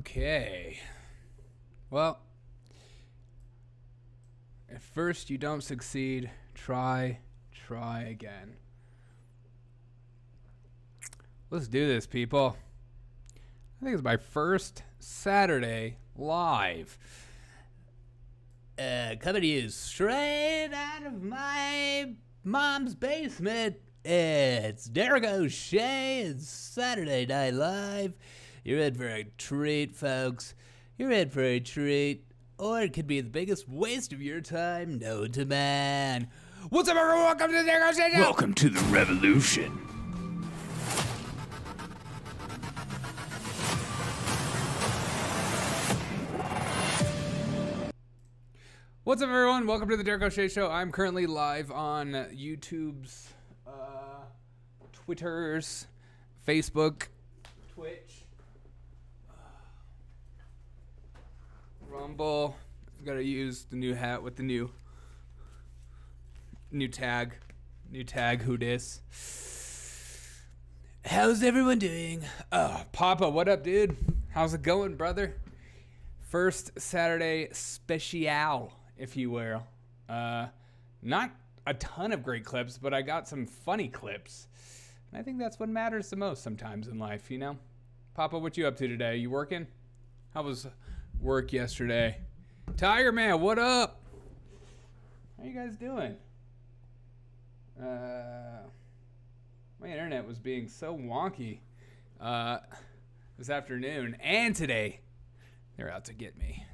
Okay. Well, at first you don't succeed. Try again. Let's do this, people. I think it's my first Saturday live. Coming to you straight out of my mom's basement. It's Derek O'Shea. It's Saturday Night Live. You're in for a treat, folks. You're in for a treat. Or it could be the biggest waste of your time known to man. What's up, everyone? Welcome to the Derek O'Shea Show. Welcome to the revolution. What's up, everyone? Welcome to the Derek O'Shea Show. I'm currently live on YouTube's, Twitter's, Facebook, Twitch, Rumble. I've got to use the new hat with the new tag. Who dis? How's everyone doing? Oh, Papa, what up, dude? How's it going, brother? First Saturday special, if you will. Not a ton of great clips, but I got some funny clips. And I think that's what matters the most sometimes in life, you know? Papa, what you up to today? You working? How was work yesterday? Tiger Man, what up? How you guys doing? My internet was being so wonky this afternoon and today. They're out to get me.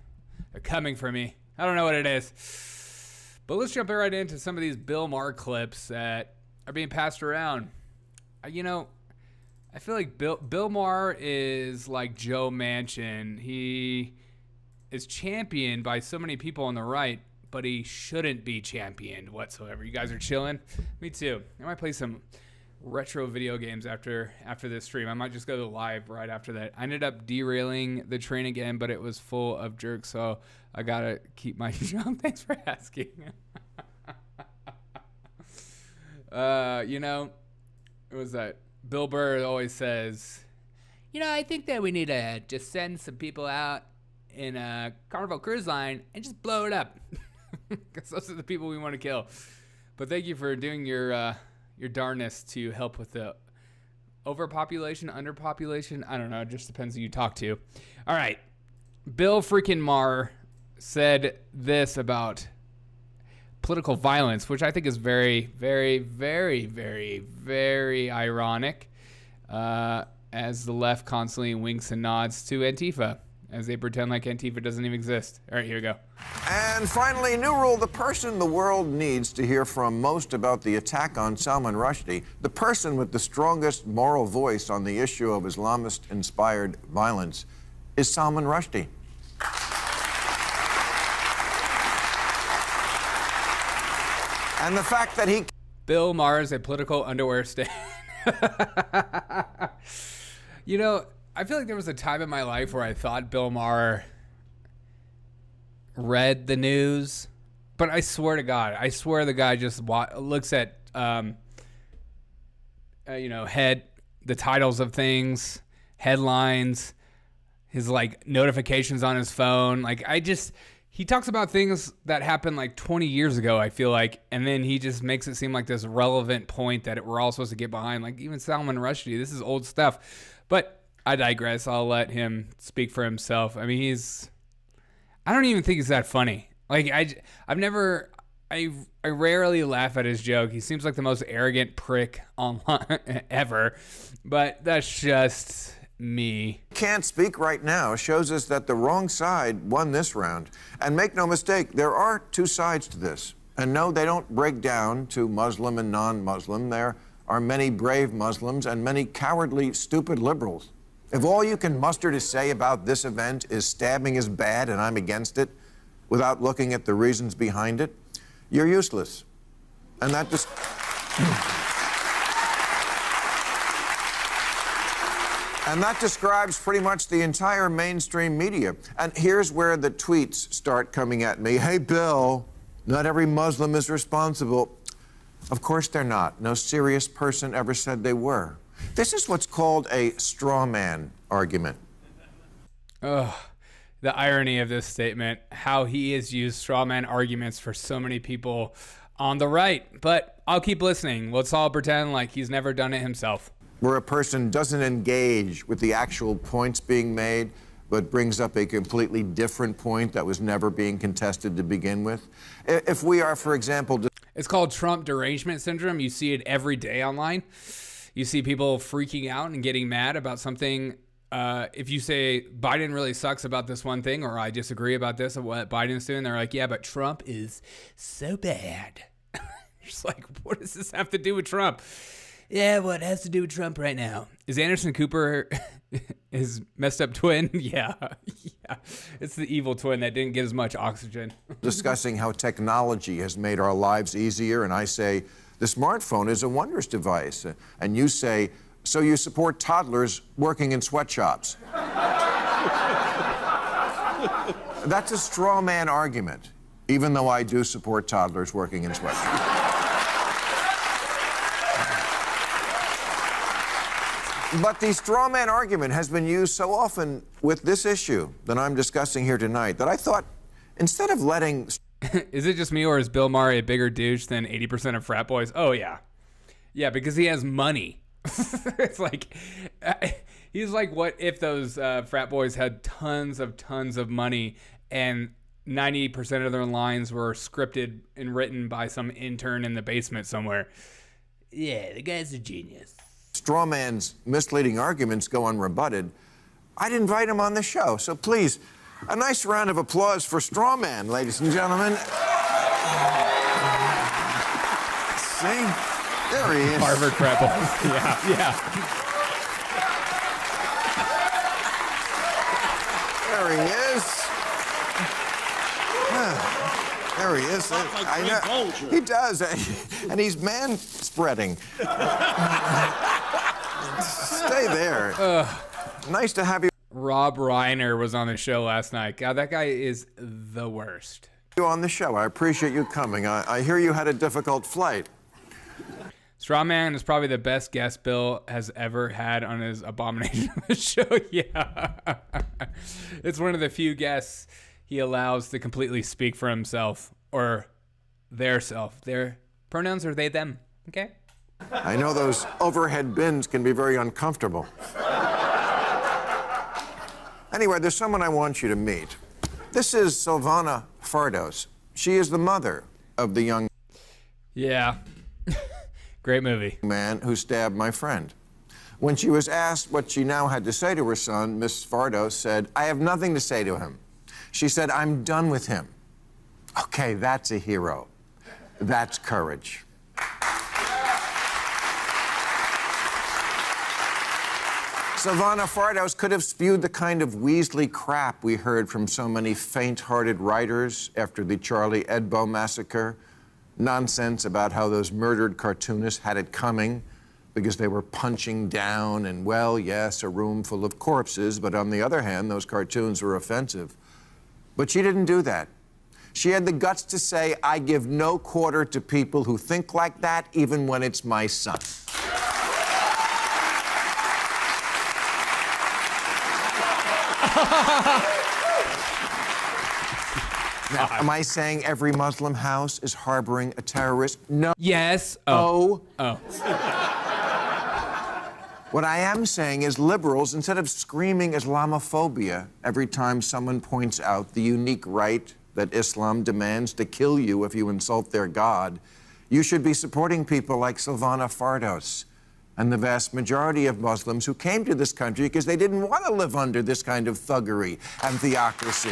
They're coming for me. I don't know what it is. But let's jump right into some of these Bill Maher clips that are being passed around. You know, I feel like Bill Maher is like Joe Manchin. He is championed by so many people on the right, but he shouldn't be championed whatsoever. You guys are chilling? Me too. I might play some retro video games after this stream. I might just go to live right after that. I ended up derailing the train again, but it was full of jerks, so I gotta keep my jump. Thanks for asking. You know, it was that Bill Burr always says, you know, I think that we need to just send some people out in a Carnival Cruise Line and just blow it up. Because those are the people we want to kill. But thank you for doing your darnest to help with the overpopulation, underpopulation. I don't know. It just depends who you talk to. All right. Bill freaking Maher said this about political violence, which I think is very, very, very, very, very ironic, as the left constantly winks and nods to Antifa, as they pretend like Antifa doesn't even exist. All right, here we go. And finally, new rule, the person the world needs to hear from most about the attack on Salman Rushdie, the person with the strongest moral voice on the issue of Islamist-inspired violence, is Salman Rushdie. And the fact that he... Bill Maher is a political underwear stain. You know, I feel like there was a time in my life where I thought Bill Maher read the news, but I swear to God, the guy just looks at, the titles of things, headlines, his like notifications on his phone. Like he talks about things that happened like 20 years ago, I feel like, and then he just makes it seem like this relevant point that we're all supposed to get behind. Like even Salman Rushdie, this is old stuff, but I digress. I'll let him speak for himself. I mean, I don't even think he's that funny. Like I rarely laugh at his joke. He seems like the most arrogant prick online ever, but that's just me. Can't speak right now shows us that the wrong side won this round. And make no mistake, there are two sides to this. And no, they don't break down to Muslim and non-Muslim. There are many brave Muslims and many cowardly, stupid liberals. If all you can muster to say about this event is stabbing is bad and I'm against it, without looking at the reasons behind it, you're useless. And that just... And that describes pretty much the entire mainstream media. And here's where the tweets start coming at me. Hey, Bill, not every Muslim is responsible. Of course they're not. No serious person ever said they were. This is what's called a straw man argument. Ugh. The irony of this statement, how he has used straw man arguments for so many people on the right. But I'll keep listening. Let's all pretend like he's never done it himself. Where a person doesn't engage with the actual points being made, but brings up a completely different point that was never being contested to begin with. If we are, for example... It's called Trump derangement syndrome. You see it every day online. You see people freaking out and getting mad about something. If you say Biden really sucks about this one thing, or I disagree about this of what Biden's doing, they're like, yeah, but Trump is so bad. You're just like, what does this have to do with Trump? Yeah, well, it has to do with Trump right now. Is Anderson Cooper his messed up twin? Yeah. It's the evil twin that didn't get as much oxygen. Discussing how technology has made our lives easier, and I say, the smartphone is a wondrous device. And you say, so you support toddlers working in sweatshops. That's a straw man argument, even though I do support toddlers working in sweatshops. But the straw man argument has been used so often with this issue that I'm discussing here tonight that I thought, instead of letting... Is it just me, or is Bill Maher a bigger douche than 80% of frat boys? Oh, yeah. Yeah, because he has money. It's like, he's like, what if those frat boys had tons of money and 90% of their lines were scripted and written by some intern in the basement somewhere? Yeah, the guy's a genius. Straw man's misleading arguments go unrebutted. I'd invite him on the show. So please, a nice round of applause for straw man, ladies and gentlemen. See? There he is. Harvard frat boys. Yeah. There he is. There he is. I know. He does. And he's man-spreading. Stay there. Nice to have you. Rob Reiner was on the show last night. God, that guy is the worst. You on the show. I appreciate you coming. I hear you had a difficult flight. Strawman is probably the best guest Bill has ever had on his abomination of the show. Yeah. It's one of the few guests he allows to completely speak for himself or their self. Their pronouns are they, them. Okay? I know those overhead bins can be very uncomfortable. Anyway, there's someone I want you to meet. This is Silvana Fardos. She is the mother of the young Yeah. Great movie. man who stabbed my friend. When she was asked what she now had to say to her son, Miss Fardos said, I have nothing to say to him. She said, I'm done with him. Okay, that's a hero. That's courage. Silvana Fardos could have spewed the kind of Weasley crap we heard from so many faint-hearted writers after the Charlie Hebdo massacre. Nonsense about how those murdered cartoonists had it coming because they were punching down and, well, yes, a room full of corpses, but on the other hand, those cartoons were offensive. But she didn't do that. She had the guts to say, I give no quarter to people who think like that, even when it's my son. Now, am I saying every Muslim house is harboring a terrorist? No. Yes. Oh. Oh. What I am saying is liberals, instead of screaming Islamophobia every time someone points out the unique right that Islam demands to kill you if you insult their God, you should be supporting people like Silvana Fardos and the vast majority of Muslims who came to this country because they didn't want to live under this kind of thuggery and theocracy.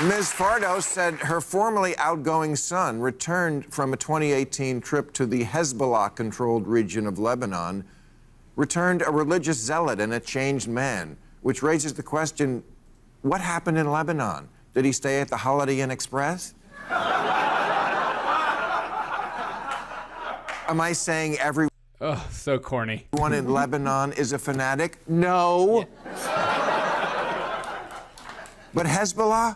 Ms. Fardos said her formerly outgoing son returned from a 2018 trip to the Hezbollah-controlled region of Lebanon, returned a religious zealot and a changed man, which raises the question, what happened in Lebanon? Did he stay at the Holiday Inn Express? Am I saying everyone so corny. in Lebanon is a fanatic? No. Yeah. But Hezbollah?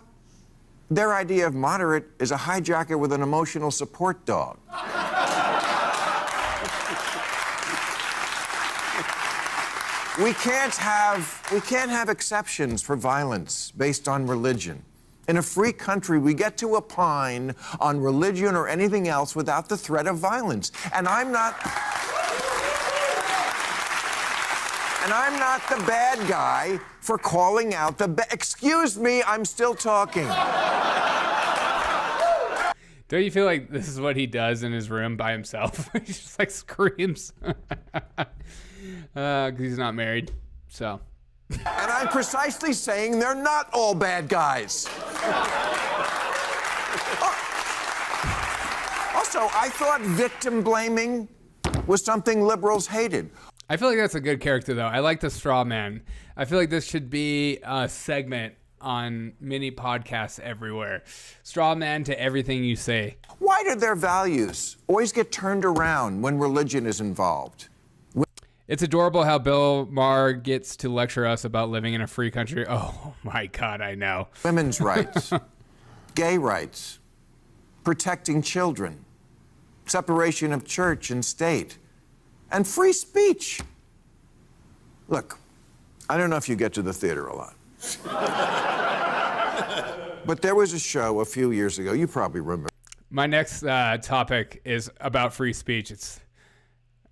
Their idea of moderate is a hijacker with an emotional support dog. We can't have exceptions for violence based on religion. In a free country, we get to opine on religion or anything else without the threat of violence. And I'm not the bad guy for calling out excuse me, I'm still talking. Don't you feel like this is what he does in his room by himself? He just like screams. Because he's not married, so. And I'm precisely saying they're not all bad guys. Also, I thought victim blaming was something liberals hated. I feel like that's a good character, though. I like the straw man. I feel like this should be a segment on many podcasts everywhere. Straw man to everything you say. Why do their values always get turned around when religion is involved? It's adorable how Bill Maher gets to lecture us about living in a free country. Oh, my God, I know. Women's rights, gay rights, protecting children, separation of church and state, and free speech. Look, I don't know if you get to the theater a lot. But there was a show a few years ago, you probably remember. My next topic is about free speech. It's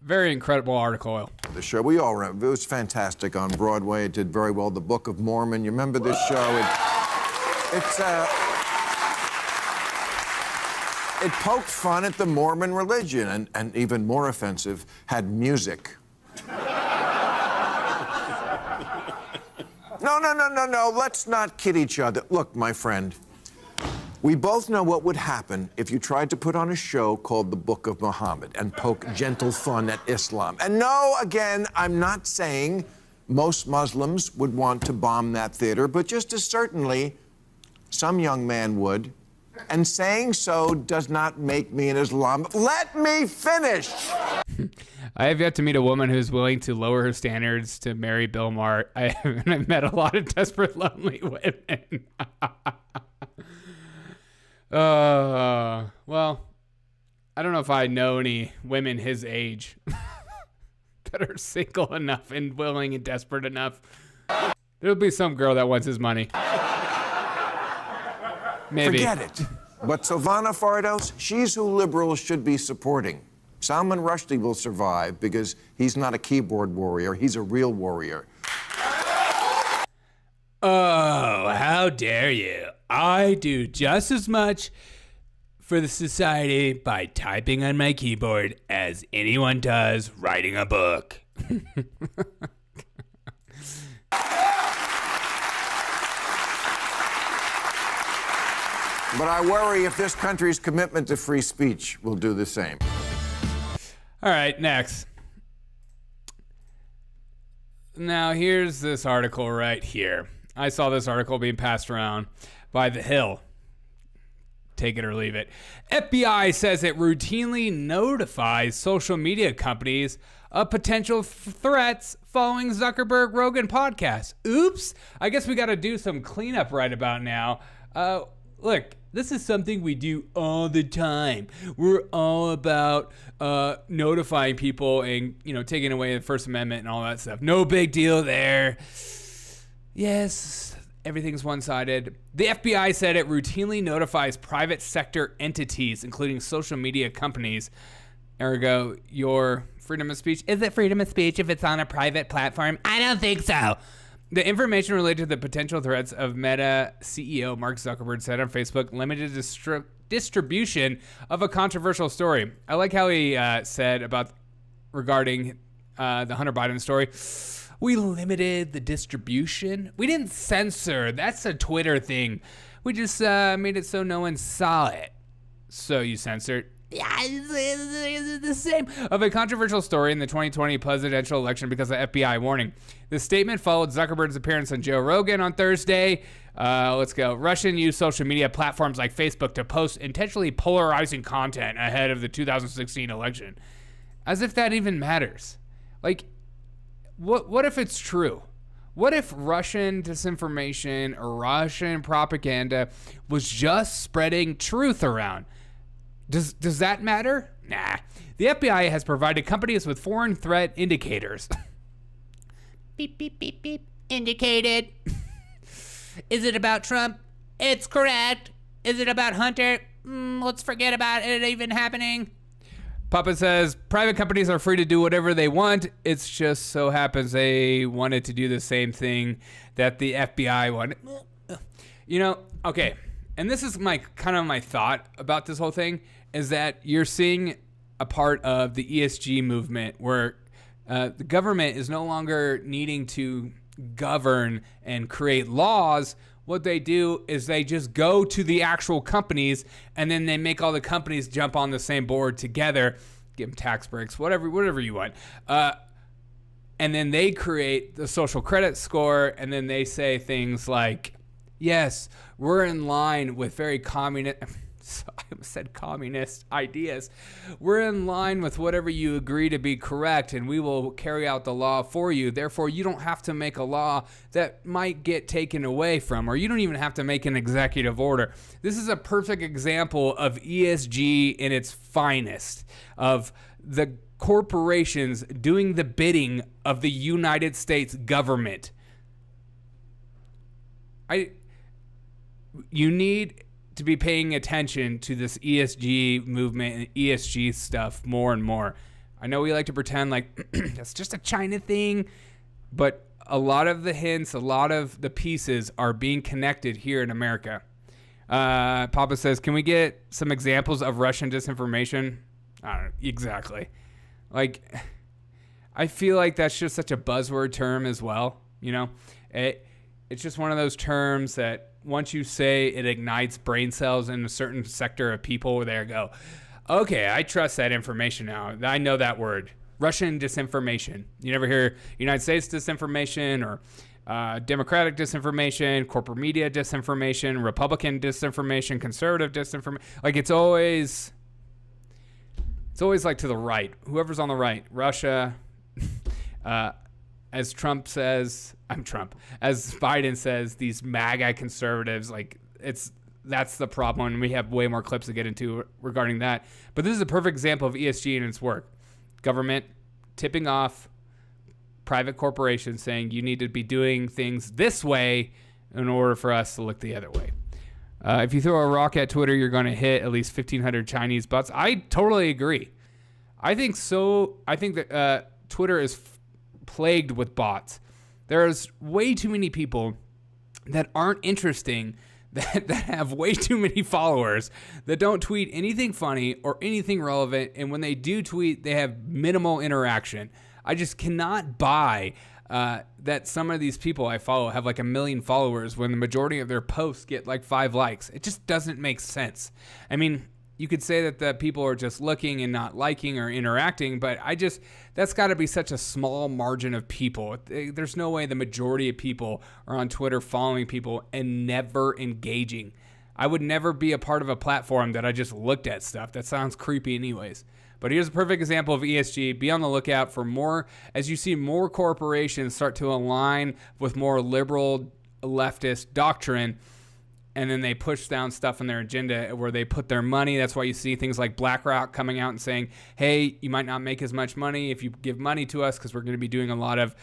a very incredible article. The show, we all remember, it was fantastic on Broadway. It did very well. The Book of Mormon, you remember this show? It poked fun at the Mormon religion, and even more offensive, had music. No, let's not kid each other. Look, my friend, we both know what would happen if you tried to put on a show called The Book of Muhammad and poke gentle fun at Islam. And no, again, I'm not saying most Muslims would want to bomb that theater, but just as certainly some young man would. And saying so does not make me an Islam. Let me finish! I have yet to meet a woman who's willing to lower her standards to marry Bill Maher. I've met a lot of desperate, lonely women. Well, I don't know if I know any women his age that are single enough and willing and desperate enough. There'll be some girl that wants his money. Maybe. Forget it. But Silvana Fardos, she's who liberals should be supporting. Salman Rushdie will survive because he's not a keyboard warrior. He's a real warrior. Oh, how dare you. I do just as much for the society by typing on my keyboard as anyone does writing a book. But I worry if this country's commitment to free speech will do the same. All right, next. Now, here's this article right here. I saw this article being passed around by The Hill. Take it or leave it. FBI says it routinely notifies social media companies of potential threats following Zuckerberg Rogan podcast. Oops. I guess we got to do some cleanup right about now. Look, this is something we do all the time. We're all about notifying people and, taking away the First Amendment and all that stuff. No big deal there. Yes, everything's one-sided. The FBI said it routinely notifies private sector entities, including social media companies. Ergo, your freedom of speech. Is it freedom of speech if it's on a private platform? I don't think so. The information related to the potential threats of Meta CEO Mark Zuckerberg said on Facebook limited distribution of a controversial story. I like how he said regarding the Hunter Biden story. We limited the distribution. We didn't censor. That's a Twitter thing. We just made it so no one saw it. So you censored. Yeah, it's the same. Of a controversial story in the 2020 presidential election because of FBI warning. The statement followed Zuckerberg's appearance on Joe Rogan on Thursday. Let's go. Russian used social media platforms like Facebook to post intentionally polarizing content ahead of the 2016 election. As if that even matters. Like, what if it's true? What if Russian disinformation or Russian propaganda was just spreading truth around? Does that matter? Nah. The FBI has provided companies with foreign threat indicators. Beep, beep, beep, beep. Indicated. Is it about Trump? It's correct. Is it about Hunter? Let's forget about it even happening. Papa says, private companies are free to do whatever they want. It's just so happens they wanted to do the same thing that the FBI wanted. You know, okay. And this is my thought about this whole thing, is that you're seeing a part of the ESG movement where the government is no longer needing to govern and create laws. What they do is they just go to the actual companies, and then they make all the companies jump on the same board together, give them tax breaks, whatever you want. And then they create the social credit score, and then they say things like, yes, we're in line with very communist ideas. We're in line with whatever you agree to be correct, and we will carry out the law for you. Therefore, you don't have to make a law that might get taken away from, or you don't even have to make an executive order. This is a perfect example of ESG in its finest, of the corporations doing the bidding of the United States government. You need to be paying attention to this ESG movement and ESG stuff more and more. I know we like to pretend like that's just a China thing, but a lot of the hints, a lot of the pieces are being connected here in America. Papa says, can we get some examples of Russian disinformation? I don't know, exactly. Like, I feel like that's just such a buzzword term as well. You know, it's just one of those terms that once you say, it ignites brain cells in a certain sector of people where they go, okay, I trust that information now. I know that word. Russian disinformation. You never hear United States disinformation or Democratic disinformation, corporate media disinformation, Republican disinformation, conservative disinformation. Like it's always like to the right. Whoever's on the right, Russia, as Trump says, as Biden says, these MAGA conservatives, like that's the problem. And we have way more clips to get into regarding that. But this is a perfect example of ESG and its work. Government tipping off private corporations saying you need to be doing things this way in order for us to look the other way. If you throw a rock at Twitter, you're going to hit at least 1,500 Chinese butts. I totally agree. I think so. I think that Twitter is plagued with bots. There's way too many people that aren't interesting, that have way too many followers, that don't tweet anything funny or anything relevant, and when they do tweet, they have minimal interaction. I just cannot buy that some of these people I follow have like 1 million followers when the majority of their posts get like 5 likes. It just doesn't make sense. I mean, you could say that the people are just looking and not liking or interacting, but that's got to be such a small margin of people. There's no way the majority of people are on Twitter following people and never engaging. I would never be a part of a platform that I just looked at stuff. That sounds creepy anyways. But here's a perfect example of ESG. Be on the lookout for more, as you see more corporations start to align with more liberal leftist doctrine, and then they push down stuff in their agenda where they put their money. That's why you see things like BlackRock coming out and saying, hey, you might not make as much money if you give money to us because we're going to be doing a lot of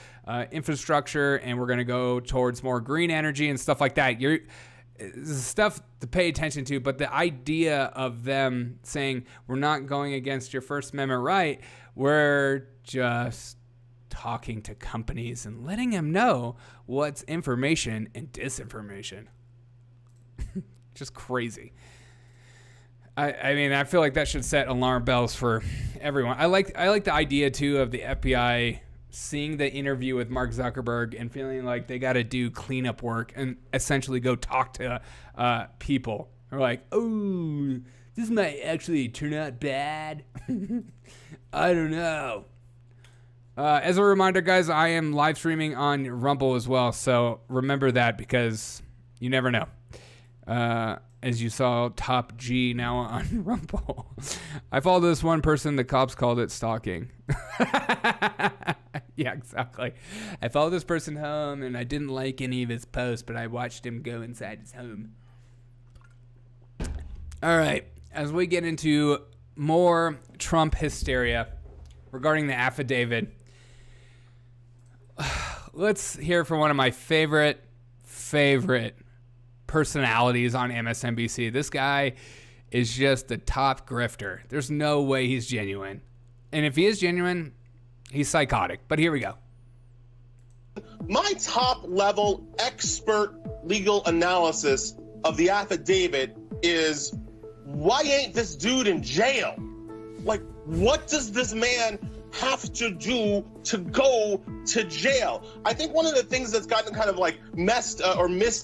infrastructure and we're going to go towards more green energy and stuff like that. This is stuff to pay attention to, but the idea of them saying we're not going against your First Amendment right, we're just talking to companies and letting them know what's information and disinformation. Just crazy. I mean, I feel like that should set alarm bells for everyone. I like the idea too of the FBI seeing the interview with Mark Zuckerberg and feeling like they got to do cleanup work and essentially go talk to people. They're like, oh, this might actually turn out bad. I don't know. As a reminder, guys, I am live streaming on Rumble as well, so remember that because you never know. As you saw, Top G now on Rumble. I followed this one person, the cops called it stalking. Yeah, exactly. I followed this person home and I didn't like any of his posts, but I watched him go inside his home. All right, as we get into more Trump hysteria regarding the affidavit, let's hear from one of my favorite personalities on MSNBC. This guy is just the top grifter. There's no way he's genuine. And if he is genuine, he's psychotic. But here we go. My top-level expert legal analysis of the affidavit is, why ain't this dude in jail? Like, what does this man have to do to go to jail? I think one of the things that's gotten kind of like missed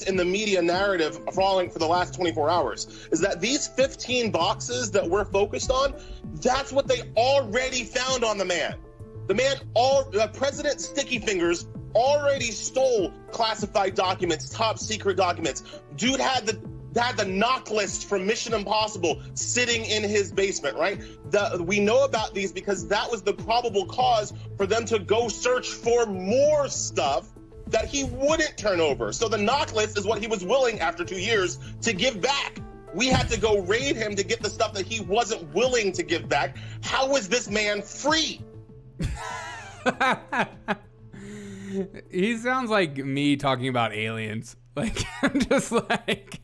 in the media narrative following for the last 24 hours is that these 15 boxes that we're focused on, that's what they already found on the man. The President Sticky Fingers already stole classified documents, top secret documents. Dude had the knock list from Mission Impossible sitting in his basement, right? We know about these because that was the probable cause for them to go search for more stuff that he wouldn't turn over. So the knock list is what he was willing after 2 years to give back. We had to go raid him to get the stuff that he wasn't willing to give back. How is this man free? He sounds like me talking about aliens. Like, I'm just like,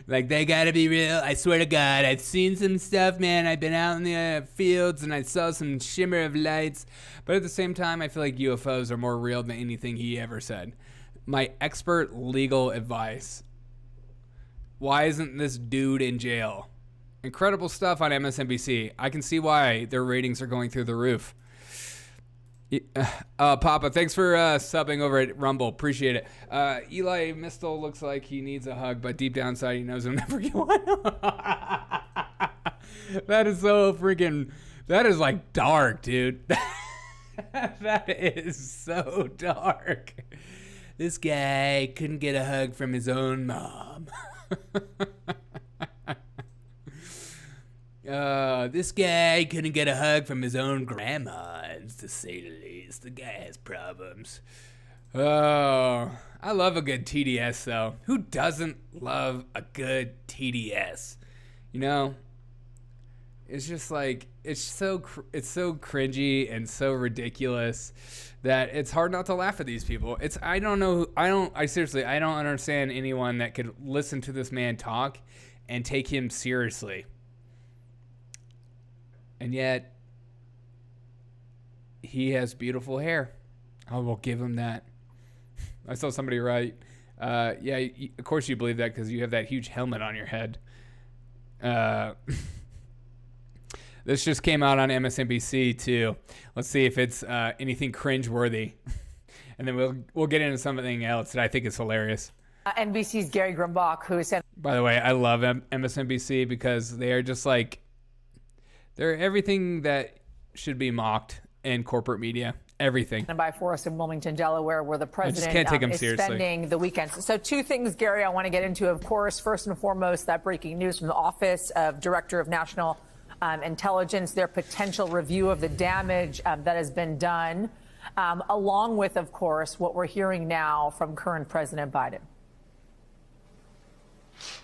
like, they gotta be real. I swear to God, I've seen some stuff, man. I've been out in the fields and I saw some shimmer of lights. But at the same time, I feel like UFOs are more real than anything he ever said. My expert legal advice. Why isn't this dude in jail? Incredible stuff on MSNBC. I can see why their ratings are going through the roof. Papa, thanks for subbing over at Rumble. Appreciate it. Elie Mystal looks like he needs a hug, but deep down inside he knows he'll never get one. That is so freaking... That is like dark, dude. That is so dark. This guy couldn't get a hug from his own mom. This guy couldn't get a hug from his own grandma, to say the least. The guy has problems. Oh, I love a good TDS, though. Who doesn't love a good TDS? You know, it's just like, it's so cringy and so ridiculous that it's hard not to laugh at these people. I seriously, I don't understand anyone that could listen to this man talk and take him seriously. And yet, he has beautiful hair. I will give him that. I saw somebody write, yeah, of course you believe that because you have that huge helmet on your head. This just came out on MSNBC too. Let's see if it's anything cringeworthy. And then we'll get into something else that I think is hilarious. NBC's Gary Grumbach, who said... By the way, I love MSNBC because they are just like... They're everything that should be mocked in corporate media. Everything. By Forest in Wilmington, Delaware, where the president is seriously. spending the weekend. So two things, Gary, I want to get into. Of course, first and foremost, that breaking news from the Office of Director of National Intelligence, their potential review of the damage that has been done, along with, of course, what we're hearing now from current President Biden.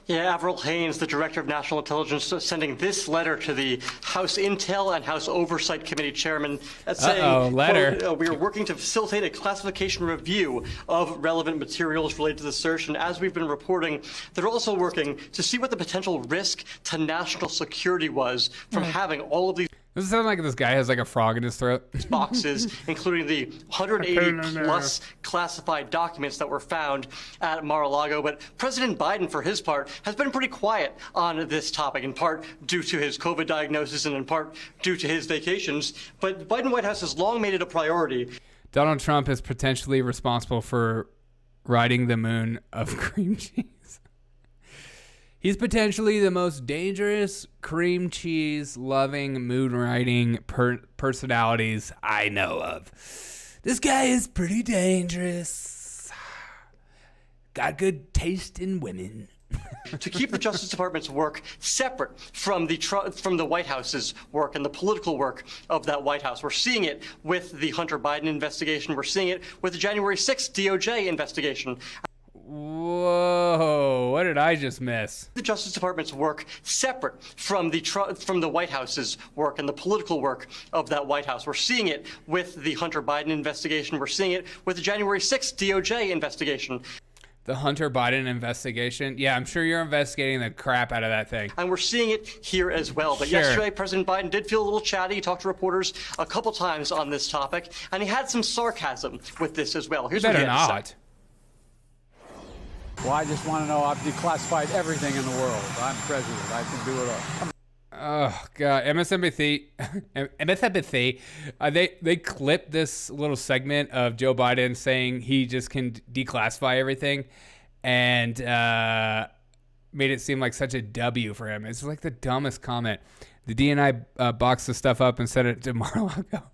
Yeah, Avril Haines, the Director of National Intelligence, sending this letter to the House Intel and House Oversight Committee chairman saying, quote, we are working to facilitate a classification review of relevant materials related to the search. And as we've been reporting, they're also working to see what the potential risk to national security was from having all of these. Does it sound like this guy has like a frog in his throat? Boxes, including the 180 plus classified documents that were found at Mar-a-Lago. But President Biden, for his part, has been pretty quiet on this topic, in part due to his COVID diagnosis and in part due to his vacations. But the Biden White House has long made it a priority. Donald Trump is potentially responsible for riding the moon of cream cheese. He's potentially the most dangerous cream cheese loving moon riding personalities I know of. This guy is pretty dangerous. Got good taste in women. To keep the Justice Department's work separate from the White House's work and the political work of that White House. We're seeing it with the Hunter Biden investigation. We're seeing it with the January 6th DOJ investigation. Whoa, what did I just miss? The Justice Department's work separate from the White House's work and the political work of that White House. We're seeing it with the Hunter Biden investigation. We're seeing it with the January 6th DOJ investigation. The Hunter Biden investigation? Yeah, I'm sure you're investigating the crap out of that thing. And we're seeing it here as well. But yesterday, President Biden did feel a little chatty. He talked to reporters a couple times on this topic, and he had some sarcasm with this as well. Here's what he had to say. Well, I just want to know I've declassified everything in the world. I'm president. I can do it all. Come on. Oh, God. MSNBC, they clipped this little segment of Joe Biden saying he just can declassify everything and made it seem like such a W for him. It's like the dumbest comment. The DNI boxed the stuff up and sent it to Mar-a-Lago.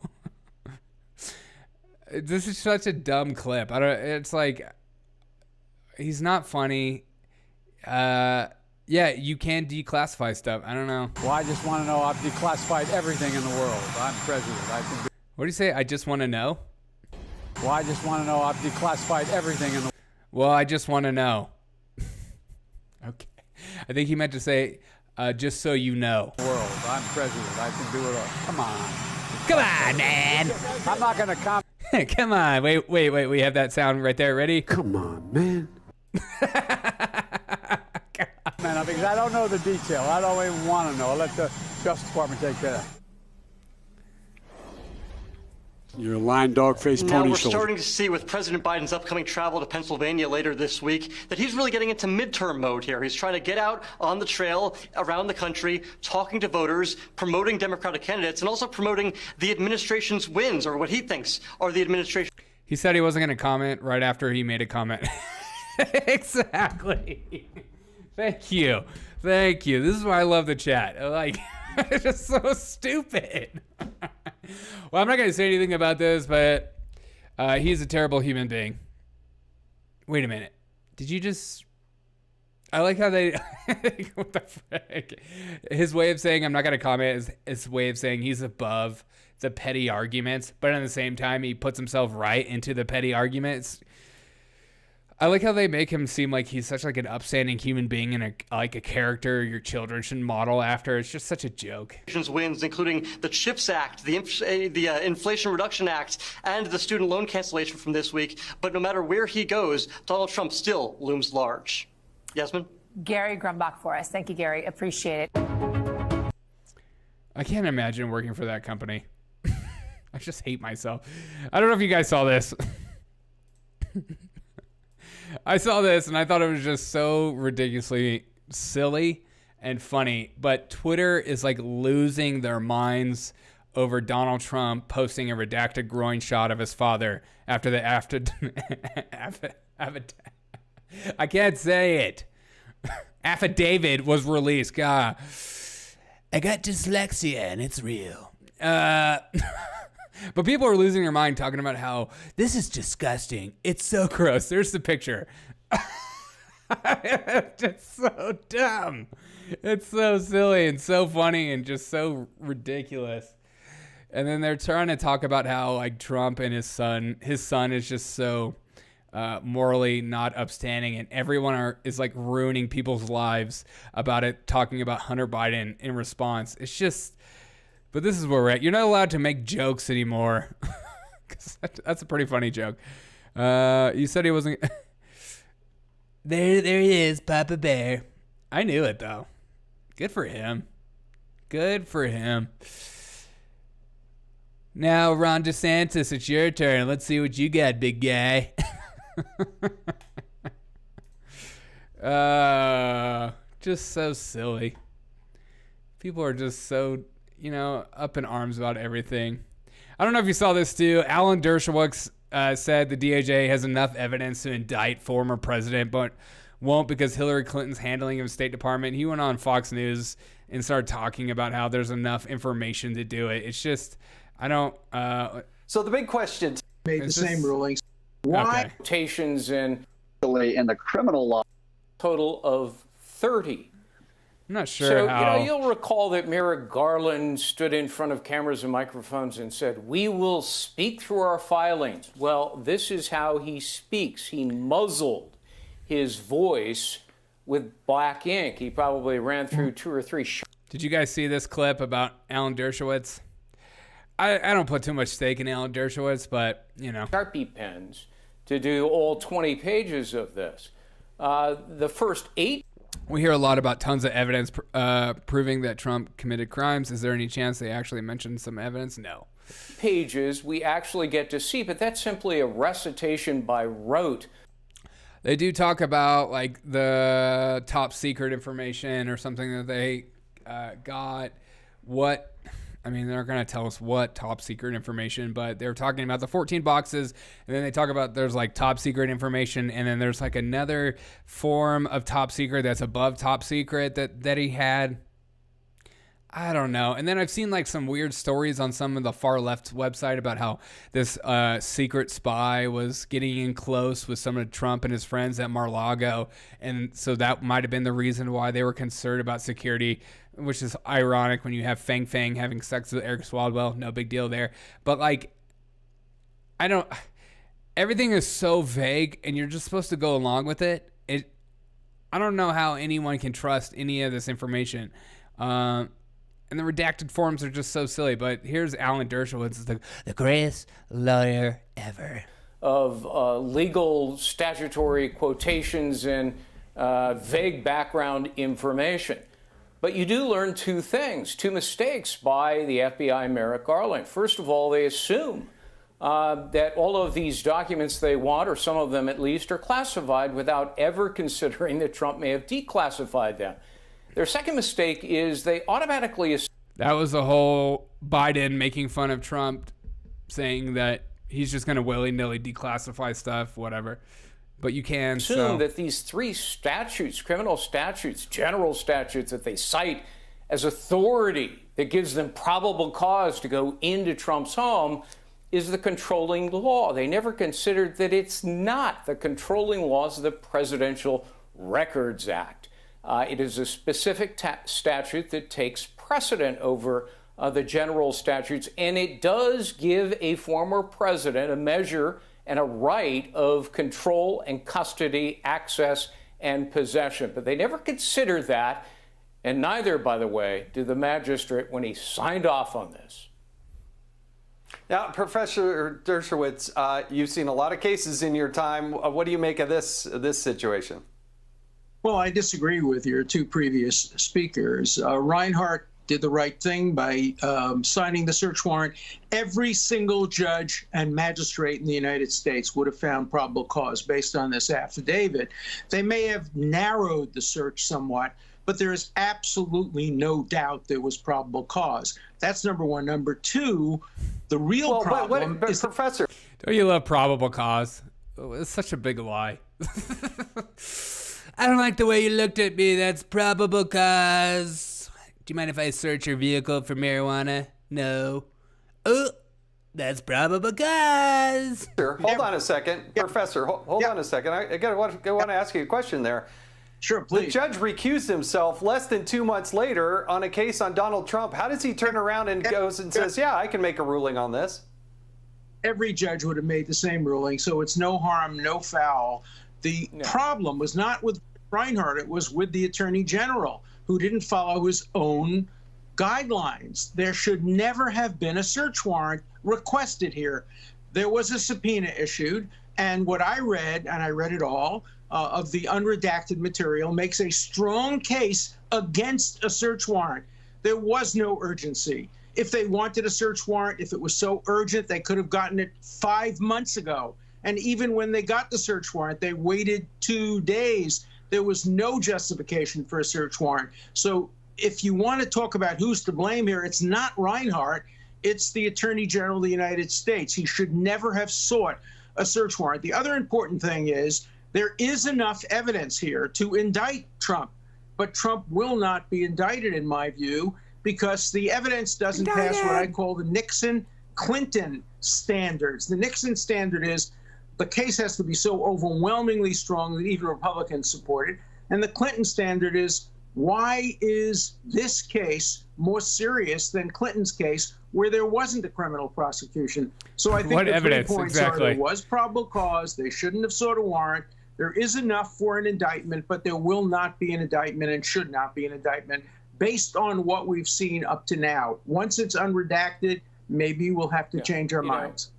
This is such a dumb clip. It's like, he's not funny. Yeah, you can declassify stuff. I don't know. Well, I just want to know I've declassified everything in the world. I'm president. I can do. What do you say? I just want to know? Well, I just want to know I've declassified everything in the. Well, I just want to know. Okay. I think he meant to say, just so you know. World. I'm president. I can do it all. Come on. Come on, man. I'm not going to comment. Come on. Wait. We have that sound right there. Ready? Come on, man. Man, because I don't know the detail. I don't even want to know. I'll let the Justice Department take care of that. You're a lying dog-faced pony Now we're soldier. starting to see with President Biden's upcoming travel to Pennsylvania later this week that he's really getting into midterm mode here. He's trying to get out on the trail around the country, talking to voters, promoting Democratic candidates, and also promoting the administration's wins, or what he thinks are the administration. He said he wasn't going to comment right after he made a comment. Exactly. Thank you. This is why I love the chat. Like, it's just so stupid. Well, I'm not going to say anything about this, but he's a terrible human being. Wait a minute. Did you just... I like how they... What the frick? His way of saying I'm not going to comment is his way of saying he's above the petty arguments, but at the same time, he puts himself right into the petty arguments. I like how they make him seem like he's such like an upstanding human being and a character your children should model after. It's just such a joke. Wins, including the CHIPS Act, the Inflation Reduction Act, and the student loan cancellation from this week. But no matter where he goes, Donald Trump still looms large. Yasmin? Gary Grumbach for us. Thank you, Gary. Appreciate it. I can't imagine working for that company. I just hate myself. I don't know if you guys saw this. I saw this and I thought it was just so ridiculously silly and funny, but Twitter is like losing their minds over Donald Trump posting a redacted groin shot of his father after the I can't say it. Affidavit was released. God, I got dyslexia and it's real. But people are losing their mind talking about how this is disgusting. It's so gross. There's the picture. It's just so dumb. It's so silly and so funny and just so ridiculous. And then they're trying to talk about how like Trump and his son is just so morally not upstanding, and everyone is like ruining people's lives about it, talking about Hunter Biden in response. It's just... But this is where we're at. You're not allowed to make jokes anymore. That's a pretty funny joke. You said he wasn't... There he is, Papa Bear. I knew it, though. Good for him. Now, Ron DeSantis, it's your turn. Let's see what you got, big guy. Just so silly. People are just so... up in arms about everything. I don't know if you saw this too. Alan Dershowitz said the DOJ has enough evidence to indict former president, but won't because Hillary Clinton's handling of the State Department. He went on Fox News and started talking about how there's enough information to do it. It's just, I don't... So the big question... Made the same rulings. Why? Quotations in the criminal law, total of 30. I'm not sure how... you'll recall that Merrick Garland stood in front of cameras and microphones and said, "We will speak through our filings." Well, this is how he speaks. He muzzled his voice with black ink. He probably ran through 2 or 3 Did you guys see this clip about Alan Dershowitz? I don't put too much stake in Alan Dershowitz, but, you know. Sharpie pens to do all 20 pages of this. The first 8... We hear a lot about tons of evidence proving that Trump committed crimes. Is there any chance they actually mentioned some evidence? No. Pages we actually get to see, but that's simply a recitation by rote. They do talk about like the top secret information or something that they got. They're going to tell us what top secret information, but they're talking about the 14 boxes, and then they talk about there's like top secret information, and then there's like another form of top secret that's above top secret that he had. I don't know. And then I've seen like some weird stories on some of the far left website about how this secret spy was getting in close with some of Trump and his friends at Mar-a-Lago. And so that might have been the reason why they were concerned about security, which is ironic when you have Fang Fang having sex with Eric Swalwell. No big deal there. But like, everything is so vague and you're just supposed to go along with it. I don't know how anyone can trust any of this information. And the redacted forms are just so silly. But here's Alan Dershowitz, the greatest lawyer ever. Of legal statutory quotations and vague background information. But you do learn 2 things, 2 mistakes by the FBI Merrick Garland. First of all, they assume that all of these documents they want, or some of them at least, are classified without ever considering that Trump may have declassified them. Their second mistake is they automatically assume. That was the whole Biden making fun of Trump, saying that he's just going to willy-nilly declassify stuff, whatever. But you can assume that these 3 statutes, criminal statutes, general statutes that they cite as authority that gives them probable cause to go into Trump's home is the controlling law. They never considered that it's not. The controlling laws of the Presidential Records Act. It is a specific statute that takes precedent over the general statutes, and it does give a former president a measure and a right of control and custody, access, and possession. But they never considered that, and neither, by the way, did the magistrate when he signed off on this. Now, Professor Dershowitz, you've seen a lot of cases in your time. What do you make of this situation? Well, I disagree with your 2 previous speakers. Reinhardt did the right thing by signing the search warrant. Every single judge and magistrate in the United States would have found probable cause based on this affidavit. They may have narrowed the search somewhat, but there is absolutely no doubt there was probable cause. That's number 1. Number 2, the real problem is... Professor... Don't you love probable cause? It's such a big lie. I don't like the way you looked at me. That's probable cause. Do you mind if I search your vehicle for marijuana? No. Oh, that's probable cause. Hold on a second. Professor, hold on a second. I want to ask you a question there. Sure, please. The judge recused himself less than 2 months later on a case on Donald Trump. How does he turn around and goes and says, yeah, I can make a ruling on this? Every judge would have made the same ruling, so it's no harm, no foul. The problem was not with Reinhardt, it was with the Attorney General, who didn't follow his own guidelines. There should never have been a search warrant requested here. There was a subpoena issued, and what I read, and I read it all, of the unredacted material makes a strong case against a search warrant. There was no urgency. If they wanted a search warrant, if it was so urgent, they could have gotten it 5 months ago. And even when they got the search warrant, they waited 2 days. There was no justification for a search warrant. So if you want to talk about who's to blame here, it's not Reinhardt, it's the Attorney General of the United States. He should never have sought a search warrant. The other important thing is there is enough evidence here to indict Trump, but Trump will not be indicted, in my view, because the evidence doesn't pass what I call the Nixon-Clinton standards. The Nixon standard is the case has to be so overwhelmingly strong that even Republicans support it. And the Clinton standard is, why is this case more serious than Clinton's case where there wasn't a criminal prosecution? So I think what the evidence 3 points exactly? Are there was probable cause, they shouldn't have sought a warrant, There is enough for an indictment, but there will not be an indictment and should not be an indictment based on what we've seen up to now. Once it's unredacted, maybe we'll have to change our minds.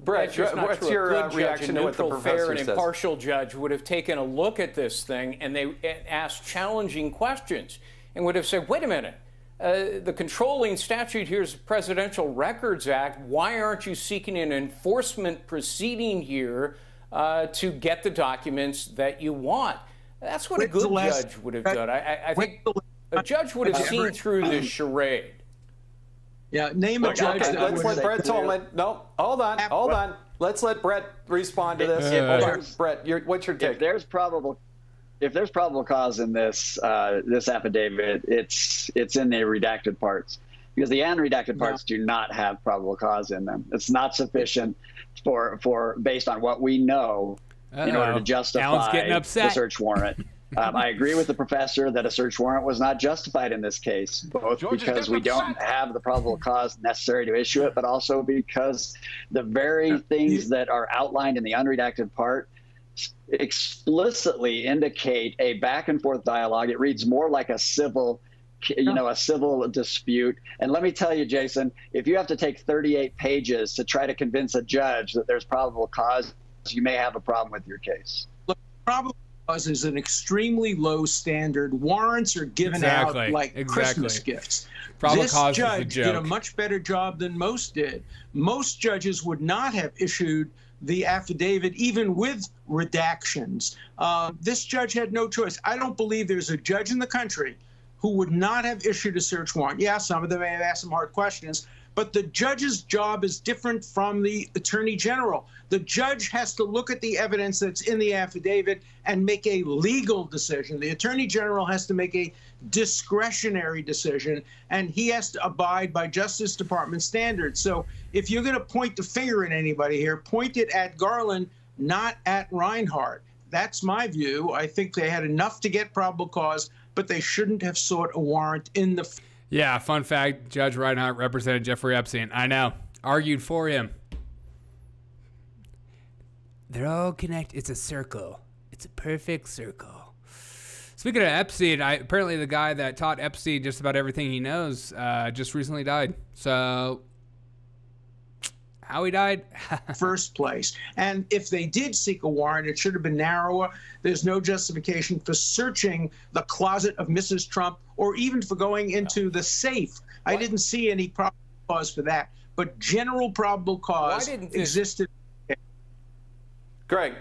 Brett, what's your reaction to what the professor fair and says? Impartial judge would have taken a look at this thing and they asked challenging questions and would have said, wait a minute, the controlling statute here is the Presidential Records Act. Why aren't you seeking an enforcement proceeding here to get the documents that you want? That's what a good judge would have done. I think a judge would have seen through this charade. Yeah, name a judge. Okay, let's let Brett Tolman. No, hold on. Let's let Brett respond to this. Brett, what's your take? If there's probable cause in this this affidavit, it's in the redacted parts, because the unredacted parts do not have probable cause in them. It's not sufficient for based on what we know in order to justify the search warrant. I agree with the professor that a search warrant was not justified in this case, both because we don't have the probable cause necessary to issue it, but also because the very things that are outlined in the unredacted part explicitly indicate a back and forth dialogue. It reads more like a civil, a civil dispute. And let me tell you, Jason, if you have to take 38 pages to try to convince a judge that there's probable cause, you may have a problem with your case. Look, probable cause is an extremely low standard. Warrants are given out like Christmas gifts. This judge did a much better job than most did. Most judges would not have issued the affidavit, even with redactions. This judge had no choice. I don't believe there's a judge in the country who would not have issued a search warrant. Yeah, some of them may have asked some hard questions, but the judge's job is different from the attorney general. The judge has to look at the evidence that's in the affidavit and make a legal decision. The attorney general has to make a discretionary decision, and he has to abide by Justice Department standards. So if you're going to point the finger at anybody here, point it at Garland, not at Reinhart. That's my view. I think they had enough to get probable cause, but they shouldn't have sought a warrant in the... Yeah, fun fact, Judge Reinhart represented Jeffrey Epstein. I know. Argued for him. They're all connected. It's a circle. It's a perfect circle. Speaking of Epstein, apparently the guy that taught Epstein just about everything he knows just recently died. So, how he died? First place. And if they did seek a warrant, it should have been narrower. There's no justification for searching the closet of Mrs. Trump or even for going into the safe. I didn't see any probable cause for that. But general probable cause existed. Greg.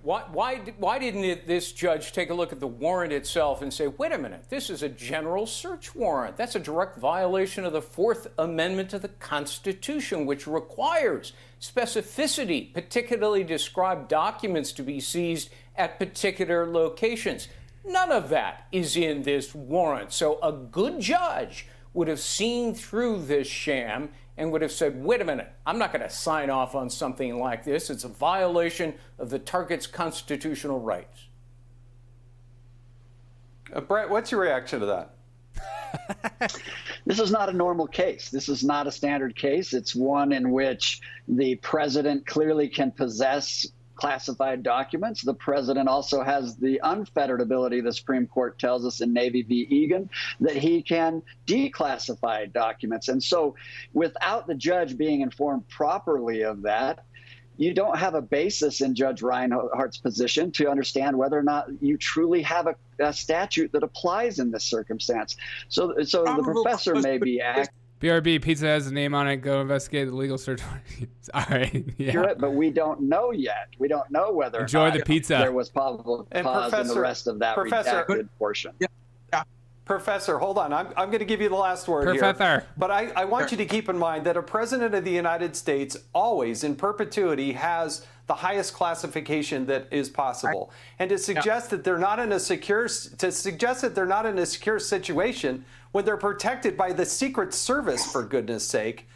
Why didn't this judge take a look at the warrant itself and say, wait a minute, this is a general search warrant. That's a direct violation of the Fourth Amendment to the Constitution, which requires specificity, particularly described documents to be seized at particular locations. None of that is in this warrant. So a good judge would have seen through this sham and would have said, wait a minute, I'm not going to sign off on something like this. It's a violation of the target's constitutional rights. Brett, what's your reaction to that? This is not a normal case. This is not a standard case. It's one in which the president clearly can possess classified documents. The president also has the unfettered ability, the Supreme Court tells us in Navy v. Egan, that he can declassify documents. And so without the judge being informed properly of that, you don't have a basis in Judge Reinhart's position to understand whether or not you truly have a statute that applies in this circumstance. So the professor may be acting. BRB, pizza has a name on it. Go investigate the legal search. All right. Yeah. But we don't know yet. We don't know whether Enjoy the pizza. There was probable cause in the rest of that redacted portion. Yeah. Professor, hold on. I'm going to give you the last word here. But I want you to keep in mind that a president of the United States always, in perpetuity, has the highest classification that is possible. And to suggest that they're not in a secure situation when they're protected by the Secret Service, for goodness sake,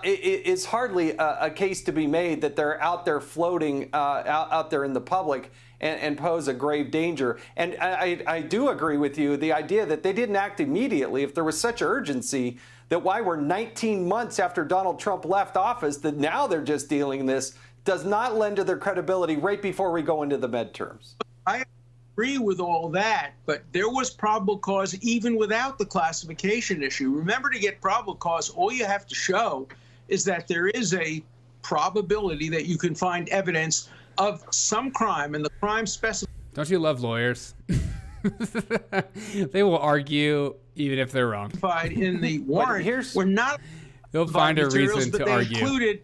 it's hardly a case to be made that they're out there floating out there in the public and pose a grave danger. And I do agree with you, the idea that they didn't act immediately. If there was such urgency, that why we're 19 months after Donald Trump left office, that now they're just dealing this does not lend to their credibility right before we go into the midterms. I agree with all that, but there was probable cause even without the classification issue. Remember, to get probable cause, all you have to show is that there is a probability that you can find evidence of some crime, and the crime specified. Don't you love lawyers? They will argue even if they're wrong. In the warrant, we're not. They'll find a reason but to they argue. Included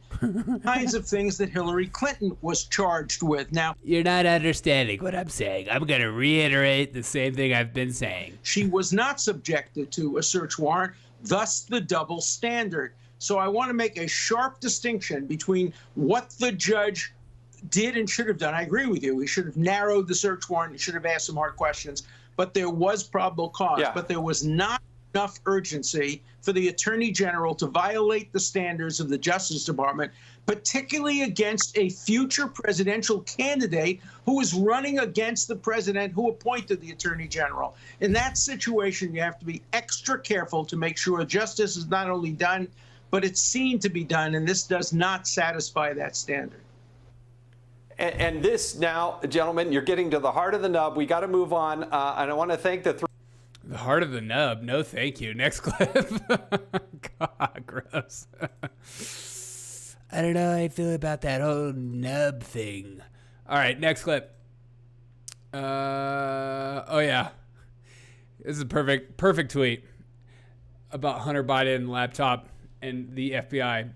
kinds of things that Hillary Clinton was charged with. Now, you're not understanding what I'm saying. I'm going to reiterate the same thing I've been saying. She was not subjected to a search warrant, thus the double standard. So I want to make a sharp distinction between what the judge did and should have done. I agree with you. He should have narrowed the search warrant. He should have asked some hard questions. But there was probable cause. Yeah. But there was not enough urgency for the Attorney General to violate the standards of the Justice Department, particularly against a future presidential candidate who is running against the president who appointed the Attorney General. In that situation, you have to be extra careful to make sure justice is not only done, but it's seen to be done, and this does not satisfy that standard. And this now, gentlemen, you're getting to the heart of the nub. We got to move on, and I want to thank the The heart of the nub. No, thank you. Next clip. God, gross. I don't know how I feel about that whole nub thing. All right, next clip. Oh yeah, this is a perfect tweet about Hunter Biden laptop and the FBI.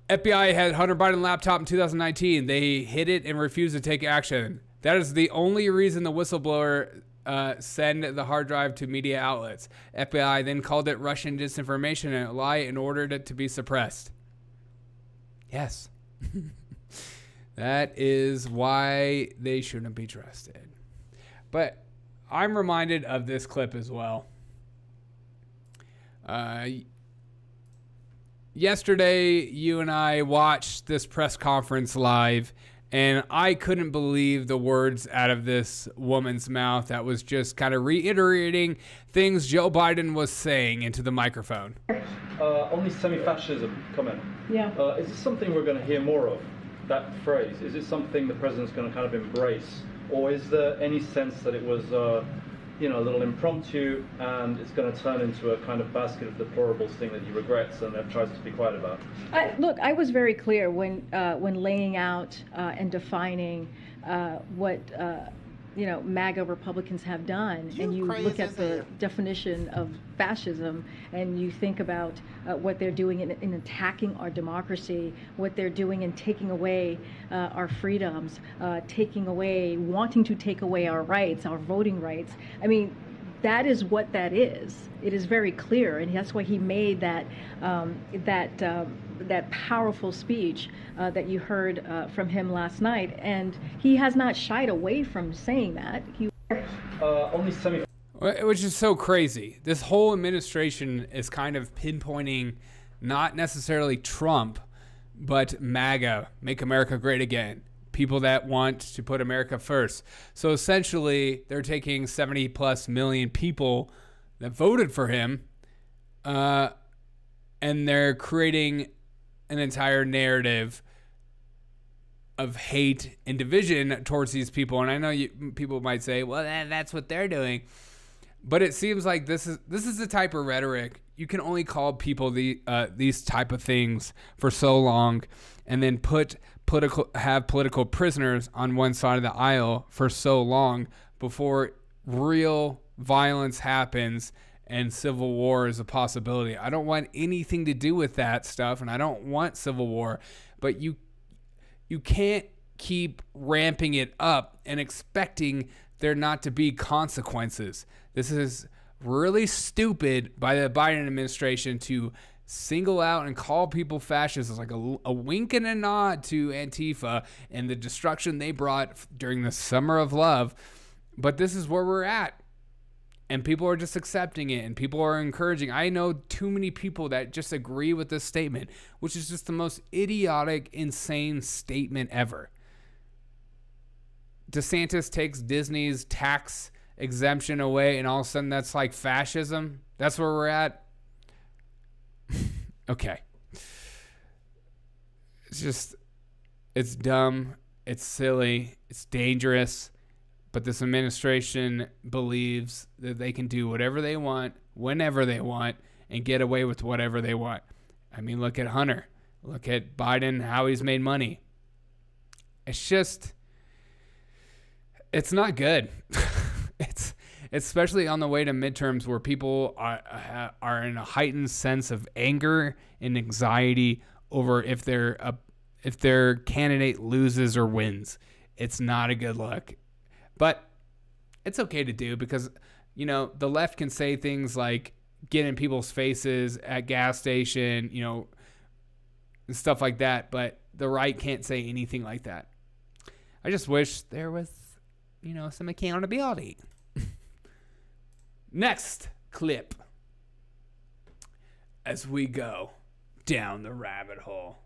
FBI had Hunter Biden laptop in 2019. They hid it and refused to take action. That is the only reason the whistleblower send the hard drive to media outlets. FBI then called it Russian disinformation and a lie and ordered it to be suppressed. Yes. That is why they shouldn't be trusted. But I'm reminded of this clip as well. Yesterday, you and I watched this press conference live, and I couldn't believe the words out of this woman's mouth that was just kind of reiterating things Joe Biden was saying into the microphone. On this semi-fascism comment, is this something we're going to hear more of, that phrase? Is it something the president's going to kind of embrace? Or is there any sense that it was a little impromptu, and it's going to turn into a kind of basket of deplorables thing that he regrets and tries to be quiet about? Look, I was very clear when laying out and defining what MAGA Republicans have done, and you look at the definition of fascism, and you think about what they're doing in attacking our democracy, what they're doing in taking away our freedoms, wanting to take away our rights, our voting rights. I mean, that is what that is. It is very clear, and that's why he made that powerful speech that you heard from him last night, and he has not shied away from saying that. Which is so crazy. This whole administration is kind of pinpointing not necessarily Trump, but MAGA, Make America Great Again. People that want to put America first. So essentially, they're taking 70 plus million people that voted for him, and they're creating an entire narrative of hate and division towards these people. And I know people might say, well, that's what they're doing. But it seems like this is the type of rhetoric you can only call people these type of things for so long, and then have political prisoners on one side of the aisle for so long before real violence happens and civil war is a possibility. I don't want anything to do with that stuff, and I don't want civil war, but you can't keep ramping it up and expecting there not to be consequences. This is really stupid by the Biden administration to single out and call people fascists. It's like a wink and a nod to Antifa and the destruction they brought during the summer of love. But this is where we're at. And people are just accepting it, and people are encouraging. I know too many people that just agree with this statement, which is just the most idiotic, insane statement ever. DeSantis takes Disney's tax exemption away, and all of a sudden that's like fascism. That's where we're at. Okay. It's just, It's dumb. It's silly. It's dangerous. But this administration believes that they can do whatever they want, whenever they want, and get away with whatever they want. I mean, look at Hunter. Look at Biden, how he's made money. It's just, it's not good. It's especially on the way to midterms where people are in a heightened sense of anger and anxiety over if their candidate loses or wins. It's not a good look. But it's okay to do because, you know, the left can say things like get in people's faces at gas station, you know, and stuff like that. But the right can't say anything like that. I just wish there was, you know, some accountability. Next clip. As we go down the rabbit hole.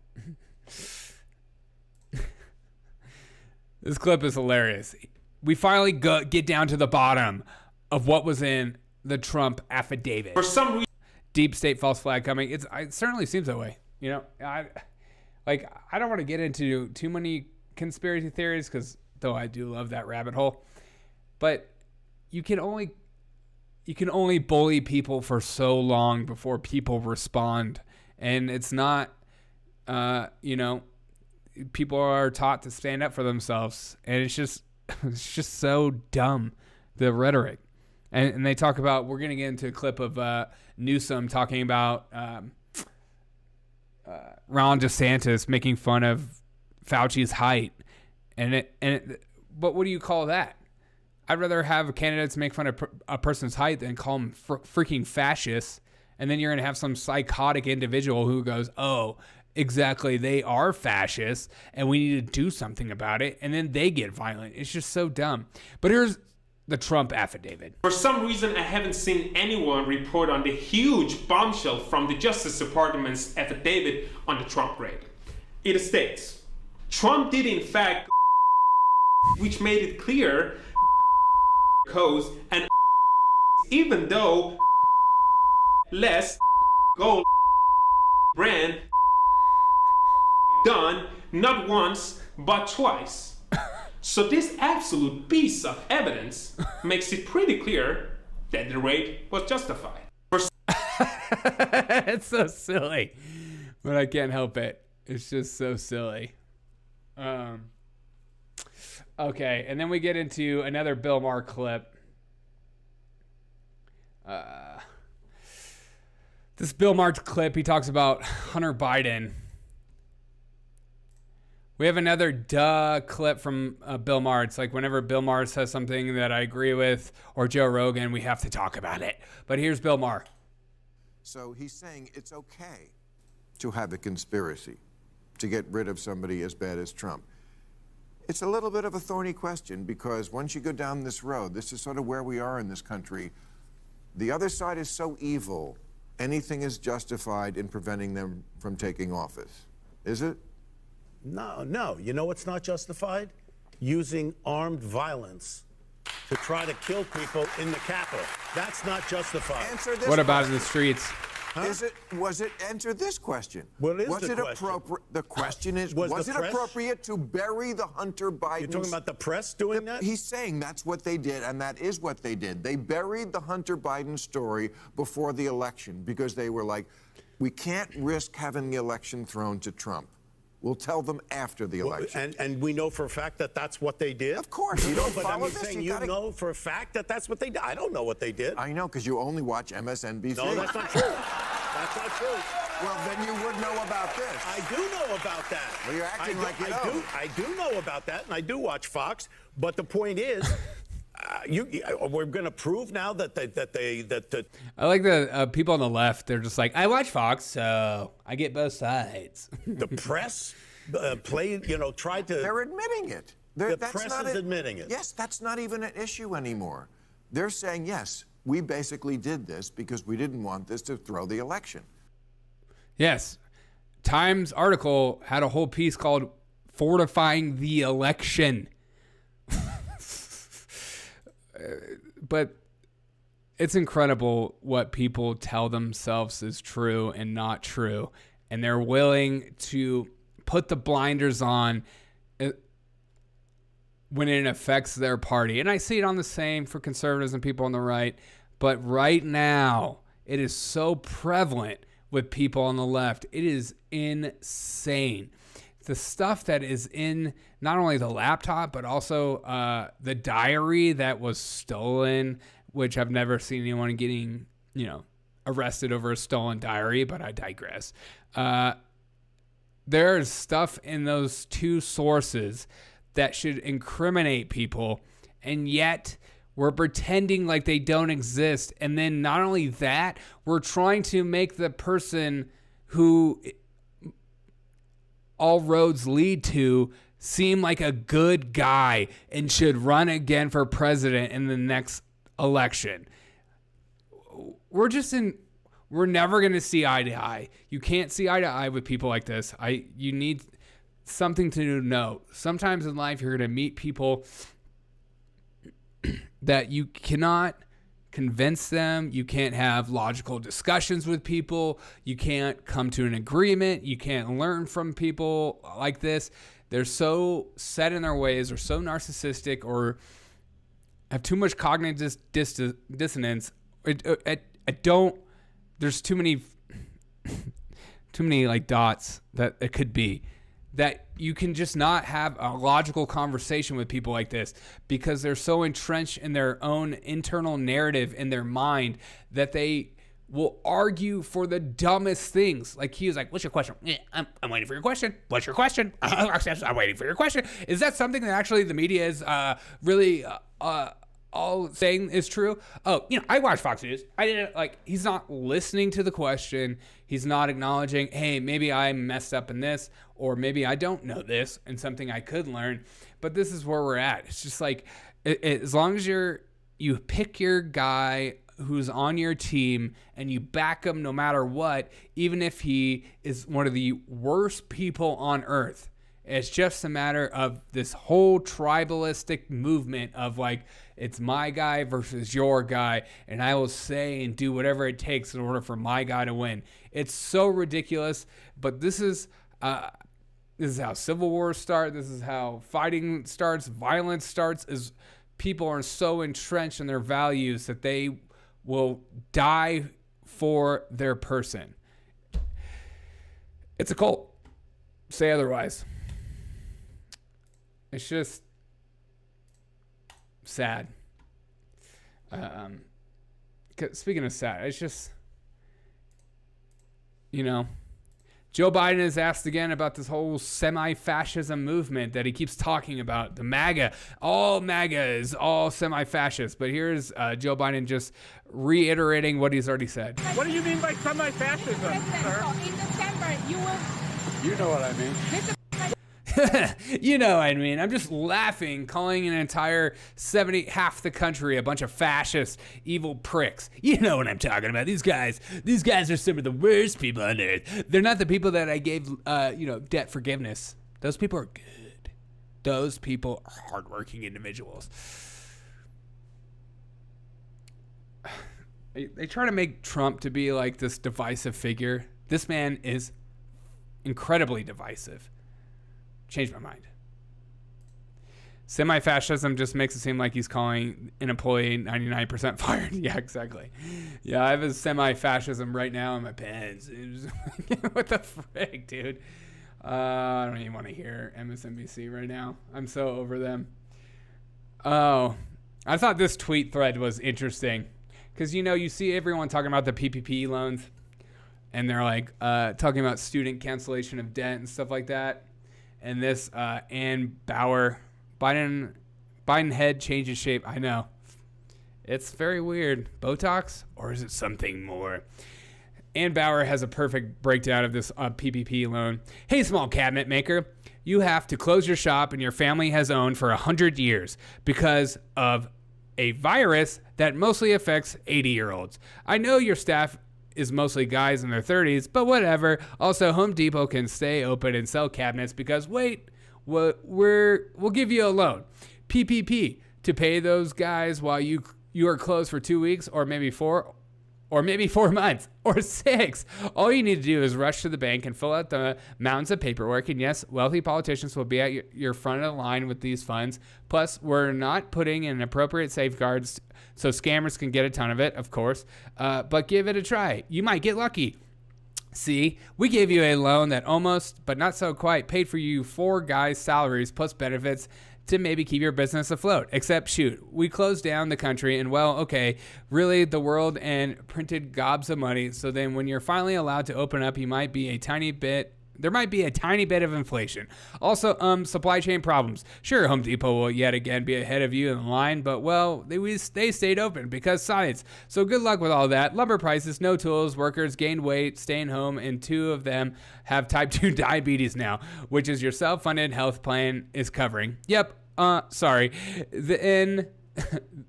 This clip is hilarious. We finally get down to the bottom of what was in the Trump affidavit. For some reason, deep state false flag coming. It certainly seems that way. You know, I don't want to get into too many conspiracy theories because though I do love that rabbit hole, but you can only bully people for so long before people respond, and it's not, you know, people are taught to stand up for themselves, and it's just so dumb, the rhetoric. And they talk about, we're going to get into a clip of Newsom talking about Ron DeSantis making fun of Fauci's height. But what do you call that? I'd rather have candidates make fun of a person's height than call them freaking fascists. And then you're going to have some psychotic individual who goes, oh, exactly, they are fascists and we need to do something about it. And then they get violent. It's just so dumb. But here's the Trump affidavit. For some reason, I haven't seen anyone report on the huge bombshell from the Justice Department's affidavit on the Trump raid. It states, Trump did in fact, which made it clear, codes, and even though less gold brand done not once but twice. So this absolute piece of evidence makes it pretty clear that the raid was justified. It's so silly, but I can't help it. It's just so silly. Okay, and then we get into another Bill Maher clip. This Bill Maher clip, he talks about Hunter Biden. We have another clip from Bill Maher. It's like whenever Bill Maher says something that I agree with, or Joe Rogan, we have to talk about it. But here's Bill Maher. So he's saying it's okay to have a conspiracy to get rid of somebody as bad as Trump. It's a little bit of a thorny question because once you go down this road, this is sort of where we are in this country. The other side is so evil, anything is justified in preventing them from taking office. Is it? No. You know what's not justified? Using armed violence to try to kill people in the Capitol. That's not justified. Answer this what about question. in the streets? Huh? Answer this question. What is was the it question? The question is, was it appropriate to bury the Hunter Biden? You're talking about the press doing that? He's saying that's what they did, and that is what they did. They buried the Hunter Biden story before the election because they were like, we can't risk having the election thrown to Trump. We'll tell them after the election. And we know for a fact that that's what they did? Of course. You don't but follow I'm this. saying you know for a fact that that's what they did. I don't know what they did. I know, because you only watch MSNBC. No, that's not true. That's not true. Well, then you would know about this. I do know about that. Well, you're acting like you don't. I do know about that, and I do watch Fox. But the point is, we're going to prove now that I like the people on the left. They're just like, I watch Fox, so I get both sides. The press tried to. They're admitting it. The press is admitting it. Yes, that's not even an issue anymore. They're saying, yes, we basically did this because we didn't want this to throw the election. Yes. Times article had a whole piece called Fortifying the Election. But it's incredible what people tell themselves is true and not true. And they're willing to put the blinders on when it affects their party. And I see it on the same for conservatives and people on the right. But right now, it is so prevalent with people on the left. It is insane. The stuff that is in not only the laptop, but also the diary that was stolen, which I've never seen anyone getting, arrested over a stolen diary, but I digress. There's stuff in those two sources that should incriminate people, and yet we're pretending like they don't exist. And then not only that, we're trying to make the person who all roads lead to seem like a good guy and should run again for president in the next election. We're never going to see eye to eye. You can't see eye to eye with people like this. You need something to know. Sometimes in life, you're going to meet people that you cannot convince them. You can't have logical discussions with people. You can't come to an agreement. You can't learn from people like this. They're so set in their ways or so narcissistic or have too much cognitive dissonance. There's too many like dots that it could be, that you can just not have a logical conversation with people like this because they're so entrenched in their own internal narrative in their mind that they will argue for the dumbest things. Like he was like, what's your question? Yeah, I'm waiting for your question. What's your question? I'm waiting for your question. Is that something that actually the media is really all saying is true? Oh, I watch Fox News. I didn't he's not listening to the question. He's not acknowledging, hey, maybe I messed up in this, or maybe I don't know this and something I could learn. But this is where we're at. It's just like, as long as you pick your guy who's on your team and you back him no matter what, even if he is one of the worst people on earth. It's just a matter of this whole tribalistic movement of it's my guy versus your guy, and I will say and do whatever it takes in order for my guy to win. It's so ridiculous, but this is how civil wars start. This is how fighting starts, violence starts, is people are so entrenched in their values that they will die for their person. It's a cult. Say otherwise. It's just sad. Speaking of sad, it's just, Joe Biden is asked again about this whole semi-fascism movement that he keeps talking about. The MAGA. All MAGA is all semi-fascist. But here's Joe Biden just reiterating what he's already said. What do you mean by semi-fascism, sir? In December, you will... You know what I mean. You know what I mean. I'm just laughing, calling an entire half the country a bunch of fascist, evil pricks. You know what I'm talking about. These guys are some of the worst people on earth. They're not the people that I gave, debt forgiveness. Those people are good. Those people are hardworking individuals. They try to make Trump to be like this divisive figure. This man is incredibly divisive. Changed my mind. Semi-fascism just makes it seem like he's calling an employee 99% fired. Yeah, exactly. Yeah, I have a semi-fascism right now in my pants. What the frick, dude? I don't even want to hear MSNBC right now. I'm so over them. Oh, I thought this tweet thread was interesting. Because, you see everyone talking about the PPP loans. And they're talking about student cancellation of debt and stuff like that. And this Ann Bauer, Biden head changes shape. I know. It's very weird. Botox? Or is it something more? Ann Bauer has a perfect breakdown of this PPP loan. Hey, small cabinet maker. You have to close your shop and your family has owned for 100 years because of a virus that mostly affects 80-year-olds. I know your staff is mostly guys in their 30s, but whatever. Also, Home Depot can stay open and sell cabinets because, we'll give you a loan. PPP to pay those guys while you are closed for 2 weeks or maybe 4, or maybe 4 months, or 6. All you need to do is rush to the bank and fill out the mountains of paperwork. And yes, wealthy politicians will be at your front of the line with these funds. Plus, we're not putting in appropriate safeguards so scammers can get a ton of it, of course. But give it a try. You might get lucky. See, we gave you a loan that almost, but not so quite, paid for you 4 guys' salaries plus benefits to maybe keep your business afloat. Except, shoot, we closed down the country and, well, okay, really the world and printed gobs of money. So then when you're finally allowed to open up, there might be a tiny bit of inflation. Also, supply chain problems. Sure, Home Depot will yet again be ahead of you in line, but, well, they stayed open because science. So good luck with all that. Lumber prices, no tools, workers gained weight, staying home, and 2 of them have type 2 diabetes now, which is your self-funded health plan is covering. Yep, sorry.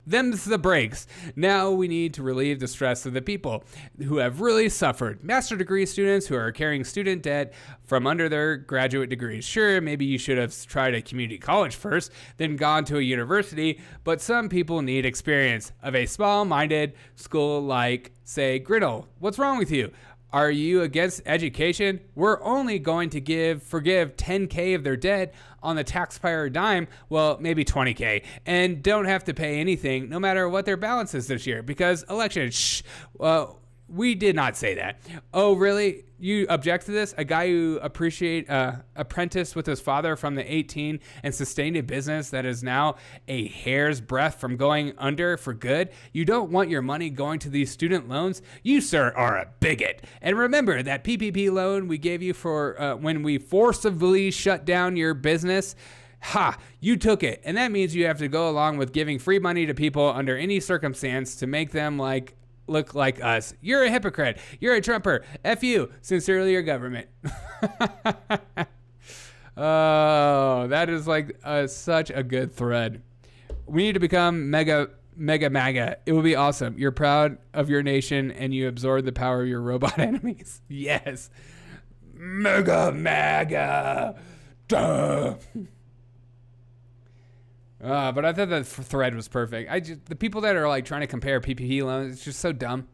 Them's the breaks. Now we need to relieve the stress of the people who have really suffered. Master degree students who are carrying student debt from under their graduate degrees. Sure, maybe you should have tried a community college first, then gone to a university, but some people need experience of a small-minded school like, say, Grinnell. What's wrong with you? Are you against education? We're only going to forgive $10K of their debt on the taxpayer dime, well, maybe $20K, and don't have to pay anything no matter what their balance is this year because election, we did not say that. Oh, really? You object to this? A guy who apprenticed with his father from the 18 and sustained a business that is now a hair's breadth from going under for good? You don't want your money going to these student loans? You, sir, are a bigot. And remember that PPP loan we gave you for when we forcibly shut down your business? Ha, you took it. And that means you have to go along with giving free money to people under any circumstance to make them look like us. You're a hypocrite. You're a Trumper. F you. Sincerely, your government. Oh, that is such a good thread. We need to become mega MAGA. It will be awesome. You're proud of your nation and you absorb the power of your robot enemies. Yes. Mega MAGA. Duh. But I thought that thread was perfect. The people that are trying to compare PPP loans, it's just so dumb.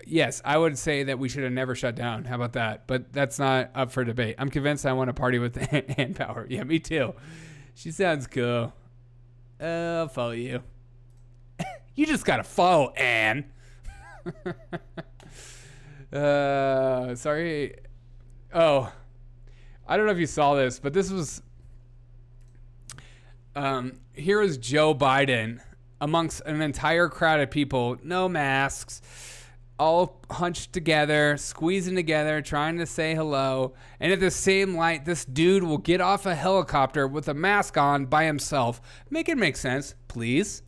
Yes, I would say that we should have never shut down. How about that? But that's not up for debate. I'm convinced I want to party with Ann Power. Yeah, me too. She sounds cool. I'll follow you. You just got to follow Ann. Sorry. Oh, I don't know if you saw this, but this was... here is Joe Biden amongst an entire crowd of people, no masks, all hunched together, squeezing together, trying to say hello. And at the same light, this dude will get off a helicopter with a mask on by himself. Make it make sense, please.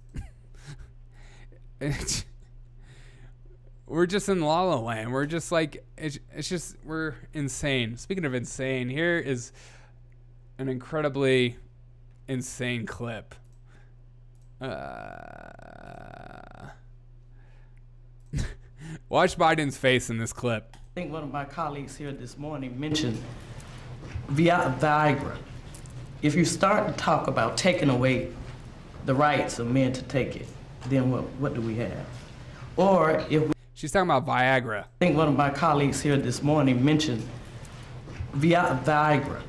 We're just in La La Land. We're just we're insane. Speaking of insane, here is an incredibly insane clip. Watch Biden's face in this clip. I think one of my colleagues here this morning mentioned Viagra. If you start to talk about taking away the rights of men to take it, then what do we have? Or if she's talking about Viagra. I think one of my colleagues here this morning mentioned Viagra.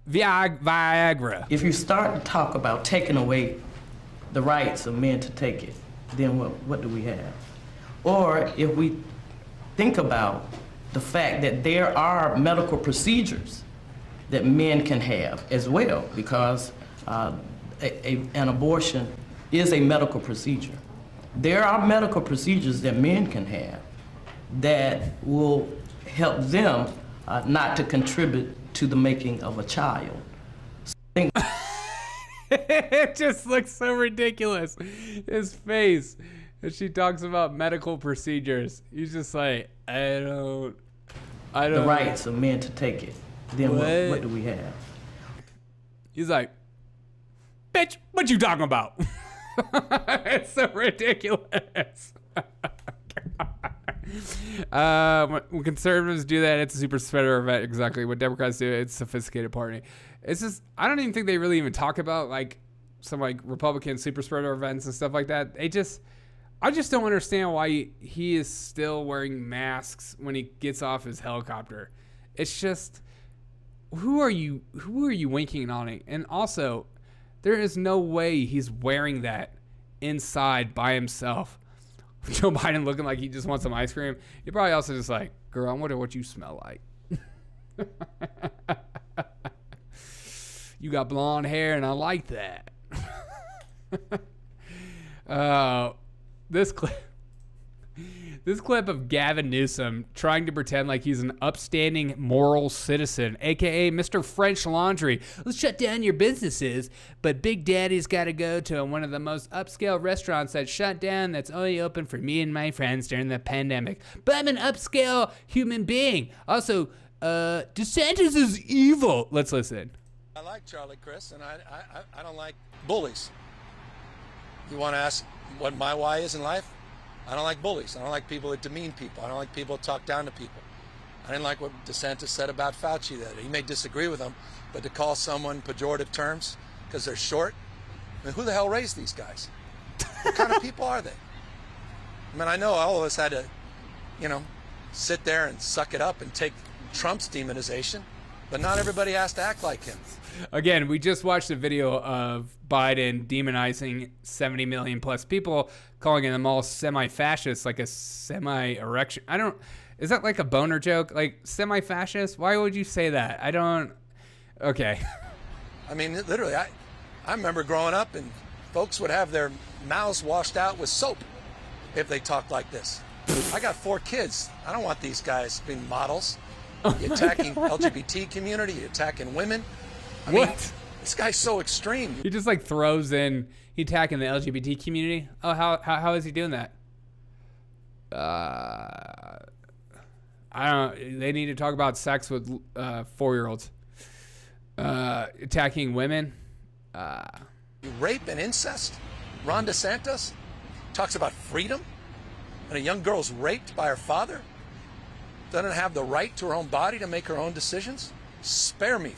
Viagra. If you start to talk about taking away the rights of men to take it, then what do we have? Or if we think about the fact that there are medical procedures that men can have as well, because an abortion is a medical procedure. There are medical procedures that men can have that will help them not to contribute to the making of a child. It just looks so ridiculous. His face as she talks about medical procedures. He's just like, I don't the rights of men to take it. Then what do we have? He's like, bitch, what you talking about? It's so ridiculous. When conservatives do that, it's a super spreader event. Exactly. When Democrats do it, it's a sophisticated party. It's just, I don't even think they really even talk about some Republican super spreader events and stuff like that. I just don't understand why he is still wearing masks when he gets off his helicopter. It's just, who are you winking on? And also, there is no way he's wearing that inside by himself. Joe Biden looking like he just wants some ice cream. You're probably also just like, girl, I wonder what you smell like. You got blonde hair and I like that. This clip of Gavin Newsom trying to pretend like he's an upstanding moral citizen, aka Mr. French Laundry. Let's shut down your businesses, but Big Daddy's got to go to one of the most upscale restaurants that's shut down, that's only open for me and my friends during the pandemic. But I'm an upscale human being. Also, DeSantis is evil. Let's listen. I like Charlie Chris, and I don't like bullies. You want to ask what my why is in life? I don't like bullies. I don't like people that demean people. I don't like people that talk down to people. I didn't like what DeSantis said about Fauci that he may disagree with him, but to call someone pejorative terms because they're short, I mean, who the hell raised these guys? What kind of people are they? I mean, I know all of us had to, sit there and suck it up and take Trump's demonization, but not everybody has to act like him. Again, we just watched a video of Biden demonizing 70 million plus people, calling them all semi-fascists, like a semi-erection. Is that like a boner joke? Like semi-fascist? Why would you say that? Okay. I mean, literally, I remember growing up and folks would have their mouths washed out with soap if they talked like this. I got 4 kids. I don't want these guys being models. You're attacking LGBT community, you're attacking women. I mean, this guy's so extreme. He just like throws in, he attacking the LGBT community. Oh, how is he doing that? I don't. They need to talk about sex with 4-year-olds. Attacking women. Rape and incest. Ron DeSantis talks about freedom, and a young girl's raped by her father. Doesn't have the right to her own body to make her own decisions. Spare me.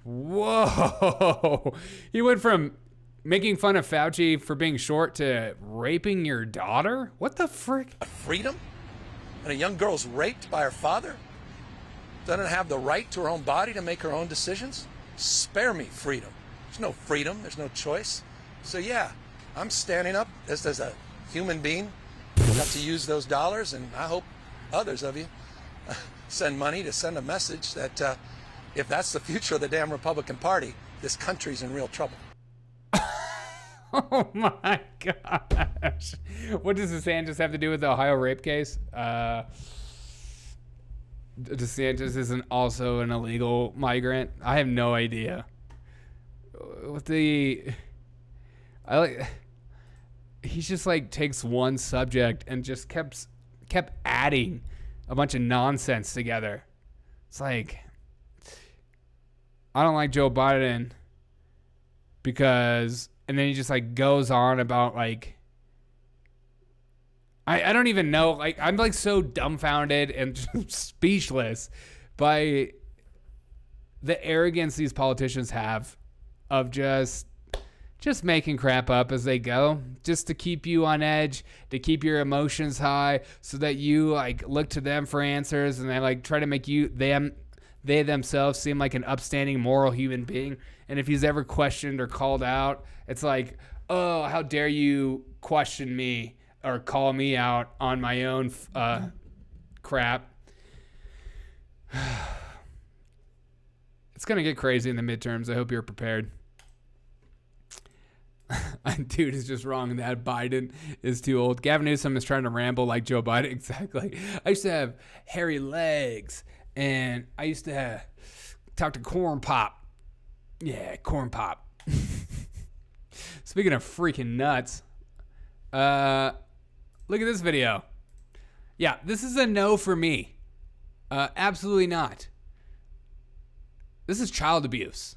Whoa. He went from making fun of Fauci for being short to raping your daughter? What the frick? Freedom? And a young girl's raped by her father? Doesn't have the right to her own body to make her own decisions? Spare me freedom. There's no freedom. There's no choice. So yeah, I'm standing up as a human being. Got to use those dollars, and I hope others of you send money to send a message that if that's the future of the damn Republican Party, this country's in real trouble. Oh my gosh. What does DeSantis have to do with the Ohio rape case? DeSantis isn't also an illegal migrant. I have no idea. He just like takes one subject and just kept adding a bunch of nonsense together. It's like, I don't like Joe Biden because, and then he just like goes on about like, I don't even know, like I'm like so dumbfounded and speechless by the arrogance these politicians have of just making crap up as they go, just to keep you on edge, to keep your emotions high, so that you like look to them for answers, and they like try to make they themselves seem like an upstanding moral human being. And if he's ever questioned or called out, it's like, oh, how dare you question me or call me out on my own crap. It's gonna get crazy in the midterms. I hope you're prepared. Dude is just wrong in that Biden is too old. Gavin Newsom is trying to ramble like Joe Biden. Exactly. I used to have hairy legs, and I used to talk to Corn Pop. Yeah, Corn Pop. Speaking of freaking nuts, look at this video. Yeah, this is a no for me. Absolutely not. This is child abuse.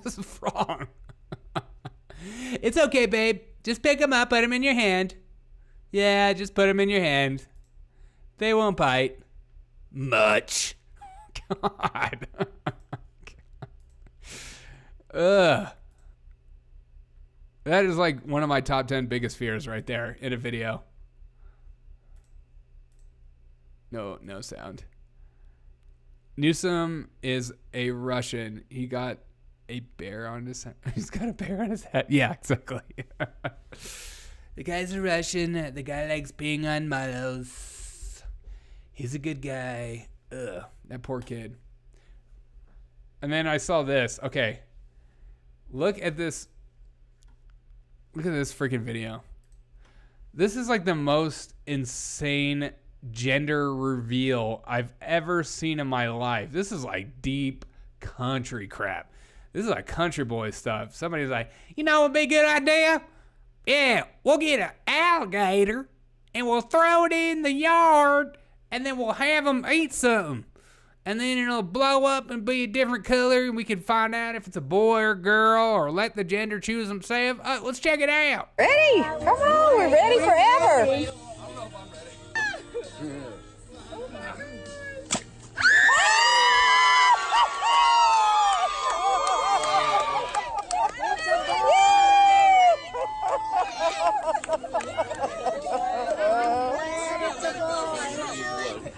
This is wrong. It's okay, babe. Just pick them up, put them in your hand. Yeah, just put them in your hand. They won't bite. Much. God. Ugh. That is like one of my top 10 biggest fears right there in a video. No sound. Newsom is a Russian. He got a bear on his head. He's got a bear on his head. Yeah, exactly. The guy's a Russian. The guy likes peeing on models. He's a good guy. Ugh, that poor kid. And then I saw this. Okay. Look at this. Look at this freaking video. This is like the most insane gender reveal I've ever seen in my life. This is like deep country crap. This is like country boy stuff. Somebody's like, you know what would be a good idea? Yeah, we'll get an alligator and we'll throw it in the yard and then we'll have them eat something. And then it'll blow up and be a different color and we can find out if it's a boy or girl or let the gender choose themselves. Let's check it out. Ready? Come on, we're ready forever.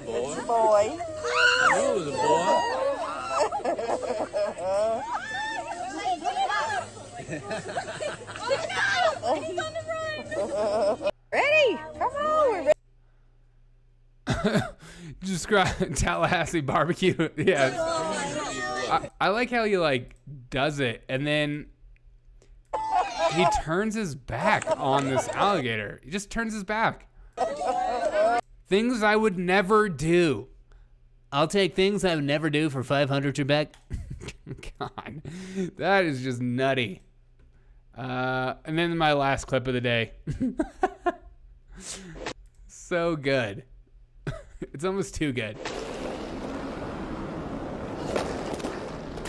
It's a boy. I knew it was a boy. Ready? Come on, we're ready. Describe Tallahassee barbecue. Yes. I like how he like does it and then he turns his back on this alligator. He just turns his back. Things I would never do. I'll take things I would never do for 500 Trebek. God, that is just nutty. And then my last clip of the day. So good. It's almost too good.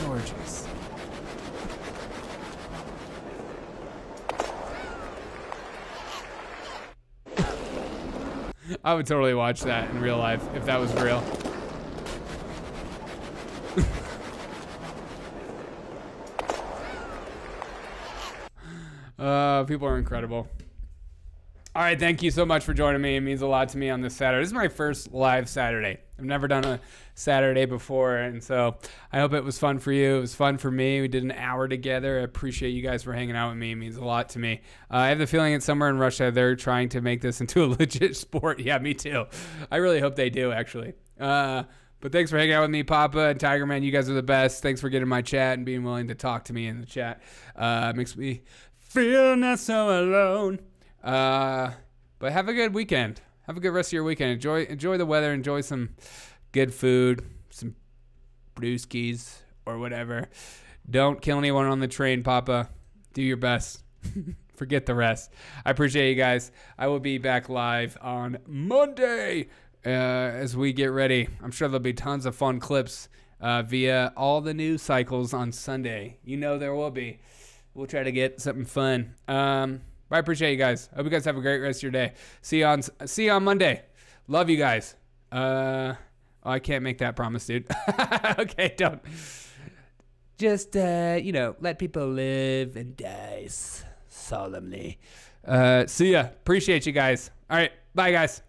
Gorgeous. I would totally watch that in real life if that was real. People are incredible. All right, thank you so much for joining me. It means a lot to me on this Saturday. This is my first live Saturday. I've never done a Saturday before, and so I hope it was fun for you. It was fun for me. We did an hour together. I appreciate you guys for hanging out with me. It means a lot to me. I have the feeling that somewhere in Russia, they're trying to make this into a legit sport. Yeah, me too. I really hope they do, actually. But thanks for hanging out with me, Papa and Tiger Man. You guys are the best. Thanks for getting my chat and being willing to talk to me in the chat. Makes me feel not so alone. But have a good weekend. Have a good rest of your weekend. Enjoy the weather. Enjoy some good food, some brewskis or whatever. Don't kill anyone on the train, Papa. Do your best. Forget the rest. I appreciate you guys. I will be back live on Monday as we get ready. I'm sure there'll be tons of fun clips via all the news cycles on Sunday. You know there will be. We'll try to get something fun. But I appreciate you guys. I hope you guys have a great rest of your day. See you on Monday. Love you guys. I can't make that promise, dude. Okay, don't. Just, let people live and die solemnly. See ya. Appreciate you guys. All right. Bye, guys.